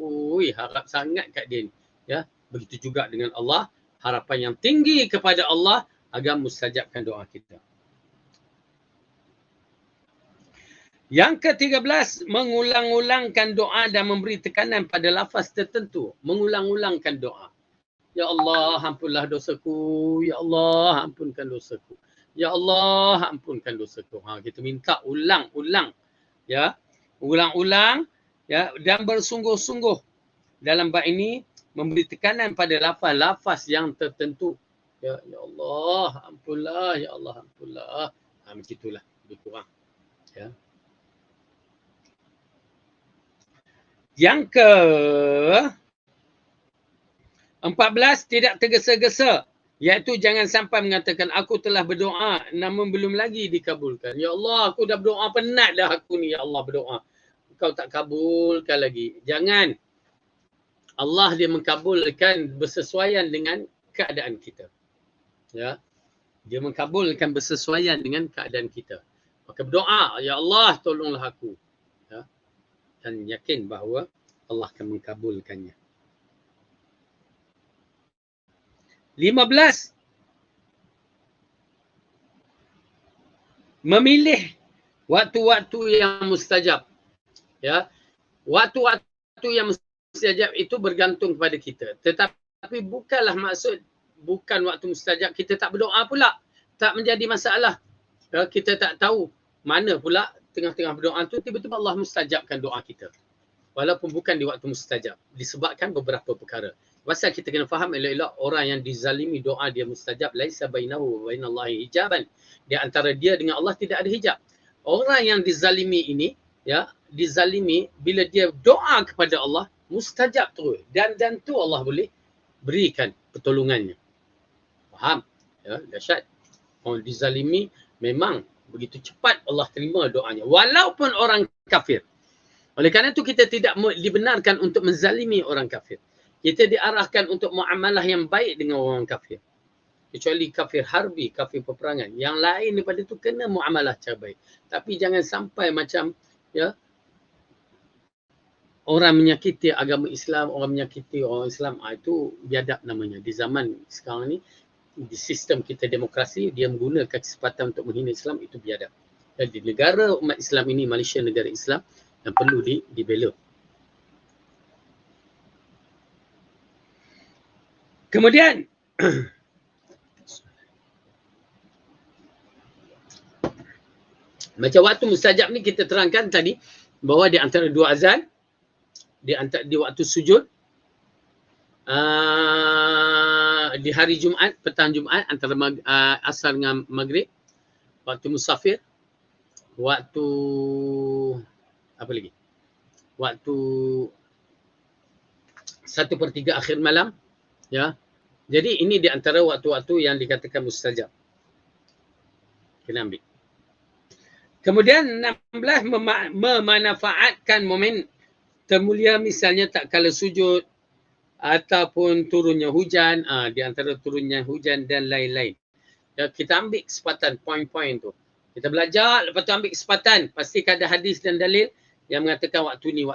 harap sangat kat dia ni. Ya, begitu juga dengan Allah. Harapan yang tinggi kepada Allah agar mustajabkan doa kita. Yang ke-13, mengulang-ulangkan doa dan memberi tekanan pada lafaz tertentu. Mengulang-ulangkan doa. Ya Allah, ampunlah dosaku. Ya Allah, ampunkan dosaku. Ya Allah, ampunkan dosaku. Kita minta ulang-ulang. Ya, ulang-ulang, ya, dan bersungguh-sungguh. Dalam bab ini, memberi tekanan pada lafaz-lafaz yang tertentu. Ya Allah, ampunlah. Ya Allah, ampunlah. Macam itulah, lebih kurang. Ya. Yang ke-14, tidak tergesa-gesa. Iaitu jangan sampai mengatakan, aku telah berdoa namun belum lagi dikabulkan. Ya Allah, aku dah berdoa, penat dah aku ni. Ya Allah berdoa. Kau tak kabulkan lagi. Jangan. Allah dia mengkabulkan bersesuaian dengan keadaan kita. Ya. Dia mengkabulkan bersesuaian dengan keadaan kita. Maka berdoa, ya Allah tolonglah aku. Ya. Dan yakin bahawa Allah akan mengkabulkannya. 15. memilih waktu-waktu yang mustajab. Ya, waktu-waktu yang mustajab itu bergantung kepada kita. Tetapi bukanlah maksud bukan waktu mustajab kita tak berdoa pula. Tak menjadi masalah. Ya, kita tak tahu mana pula tengah-tengah berdoa tu tiba-tiba Allah mustajabkan doa kita. Walaupun bukan di waktu mustajab. Disebabkan beberapa perkara. Pasal kita kena faham elok-elok orang yang dizalimi doa dia mustajab. Laisa bainahu wa bainallahi hijaban. Di antara dia dengan Allah tidak ada hijab. Orang yang dizalimi ini, ya, dizalimi bila dia doa kepada Allah, mustajab terus. Dan tu Allah boleh berikan pertolongannya. Faham? Ya, dahsyat. Orang dizalimi memang begitu cepat Allah terima doanya. Walaupun orang kafir. Oleh kerana itu kita tidak dibenarkan untuk menzalimi orang kafir. Kita diarahkan untuk muamalah yang baik dengan orang kafir. Kecuali kafir harbi, kafir peperangan. Yang lain daripada itu kena muamalah cara baik. Tapi jangan sampai macam ya orang menyakiti agama Islam, orang menyakiti orang Islam. Itu biadab namanya. Di zaman sekarang ni, di sistem kita demokrasi, dia menggunakan kesempatan untuk menghina Islam, itu biadab. Dan di negara umat Islam ini, Malaysia negara Islam, yang perlu dibela. Kemudian macam waktu mustajab ni kita terangkan tadi bahawa di antara dua azan, di waktu sujud, di hari Jumaat, petang Jumaat antara asar dengan maghrib, waktu musafir, waktu apa lagi? Waktu 1/3 akhir malam, ya. Jadi ini di antara waktu-waktu yang dikatakan mustajab. Kena ambil. Kemudian 16, memanfaatkan momen termulia, misalnya tak kala sujud ataupun turunnya hujan, di antara turunnya hujan dan lain-lain. Ya, kita ambil kesempatan poin-poin tu. Kita belajar, lepas tu ambil kesempatan. Pastikan ada hadis dan dalil yang mengatakan waktu ni.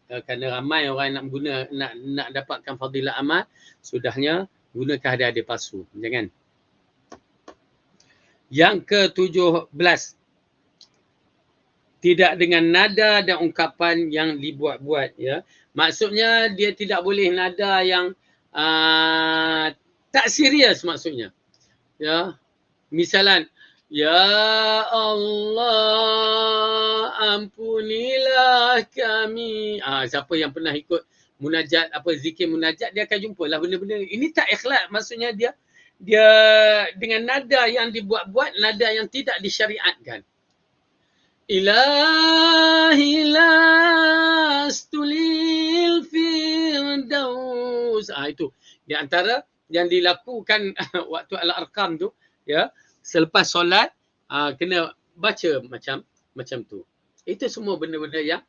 Kerana ramai orang nak guna, nak dapatkan fadilah amal, sudahnya gunakan hadis-hadis palsu. Jangan. Yang ke-17, tidak dengan nada dan ungkapan yang dibuat-buat, ya. Maksudnya dia tidak boleh nada yang tak serius maksudnya. Ya. Misalan, ya Allah ampunilah kami. Siapa yang pernah ikut munajat, zikir munajat, dia akan jumpalah benda-benda ini tak ikhlas. Maksudnya dia dengan nada yang dibuat-buat, nada yang tidak disyariatkan. Ilahi lastulil firdaus. Itu di antara yang dilakukan waktu al-arqam tu, ya, selepas solat, kena baca macam tu. Itu semua benda-benda yang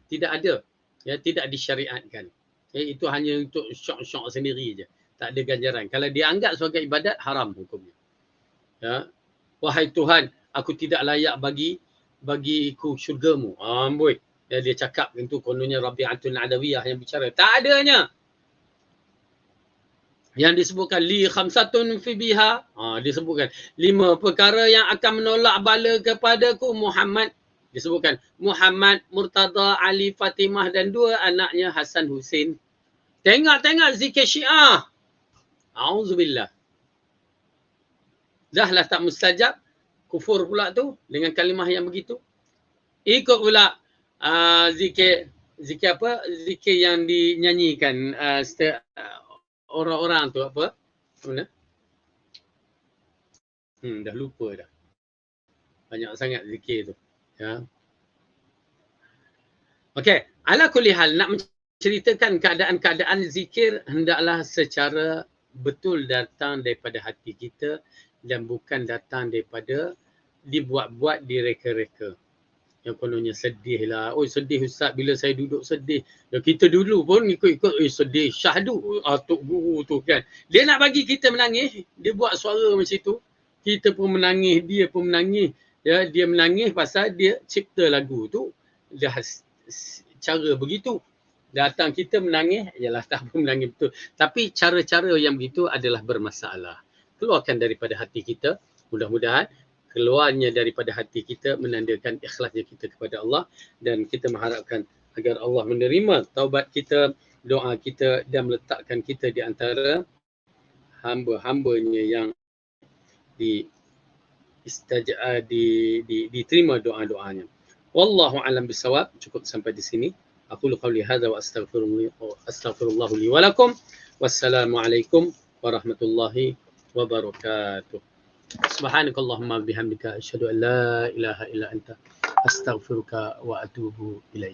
tidak ada, ya, tidak disyariatkan. Itu hanya untuk syok-syok sendiri je. Tak ada ganjaran. Kalau dianggap sebagai ibadat, haram hukumnya. Ya. Wahai Tuhan, aku tidak layak bagiku syurgamu. Amboi. Ya, dia cakap itu kononnya Rabi'atun Adawiyah yang bicara. Tak adanya. Yang disebutkan li khamsatun fi biha, disebutkan 5 perkara yang akan menolak bala kepadaku Muhammad. Disebutkan Muhammad, Murtada, Ali, Fatimah dan 2 anaknya Hasan Husin. Tengok zikir Syiah. Auzubillah. Dahlah tak mustajab, kufur pula tu dengan kalimah yang begitu. Ikut pula zikir apa? Zikir yang dinyanyikan orang-orang tu apa? Mana? Dah lupa dah. Banyak sangat zikir tu. Ya. Okey, ala kulli hal, nak menceritakan keadaan-keadaan zikir hendaklah secara betul datang daripada hati kita dan bukan datang daripada dibuat-buat, direka-reka. Yang kononnya sedih lah. Oh sedih Ustaz bila saya duduk sedih. Ya, kita dulu pun ikut-ikut sedih. Syahdu Tok Guru tu kan. Dia nak bagi kita menangis. Dia buat suara macam tu. Kita pun menangis. Dia pun menangis. Ya, dia menangis pasal dia cipta lagu tu. Dah cara begitu. Datang kita menangis. Yalah tak pun menangis betul. Tapi cara-cara yang begitu adalah bermasalah. Keluarkan daripada hati kita. Mudah-mudahan keluarnya daripada hati kita menandakan ikhlasnya kita kepada Allah, dan kita mengharapkan agar Allah menerima taubat kita, doa kita, dan meletakkan kita di antara hamba-hambanya yang diterima doa-doanya. Wallahu alam bisawab. Cukup sampai di sini. Aqulu qawli hadza wa astaghfirullah li wa lakum. Wassalamualaikum warahmatullahi wabarakatuh. Subhanakallahumma bihamdika asyhadu an la ilaha illa anta astaghfiruka wa atubu ilaik.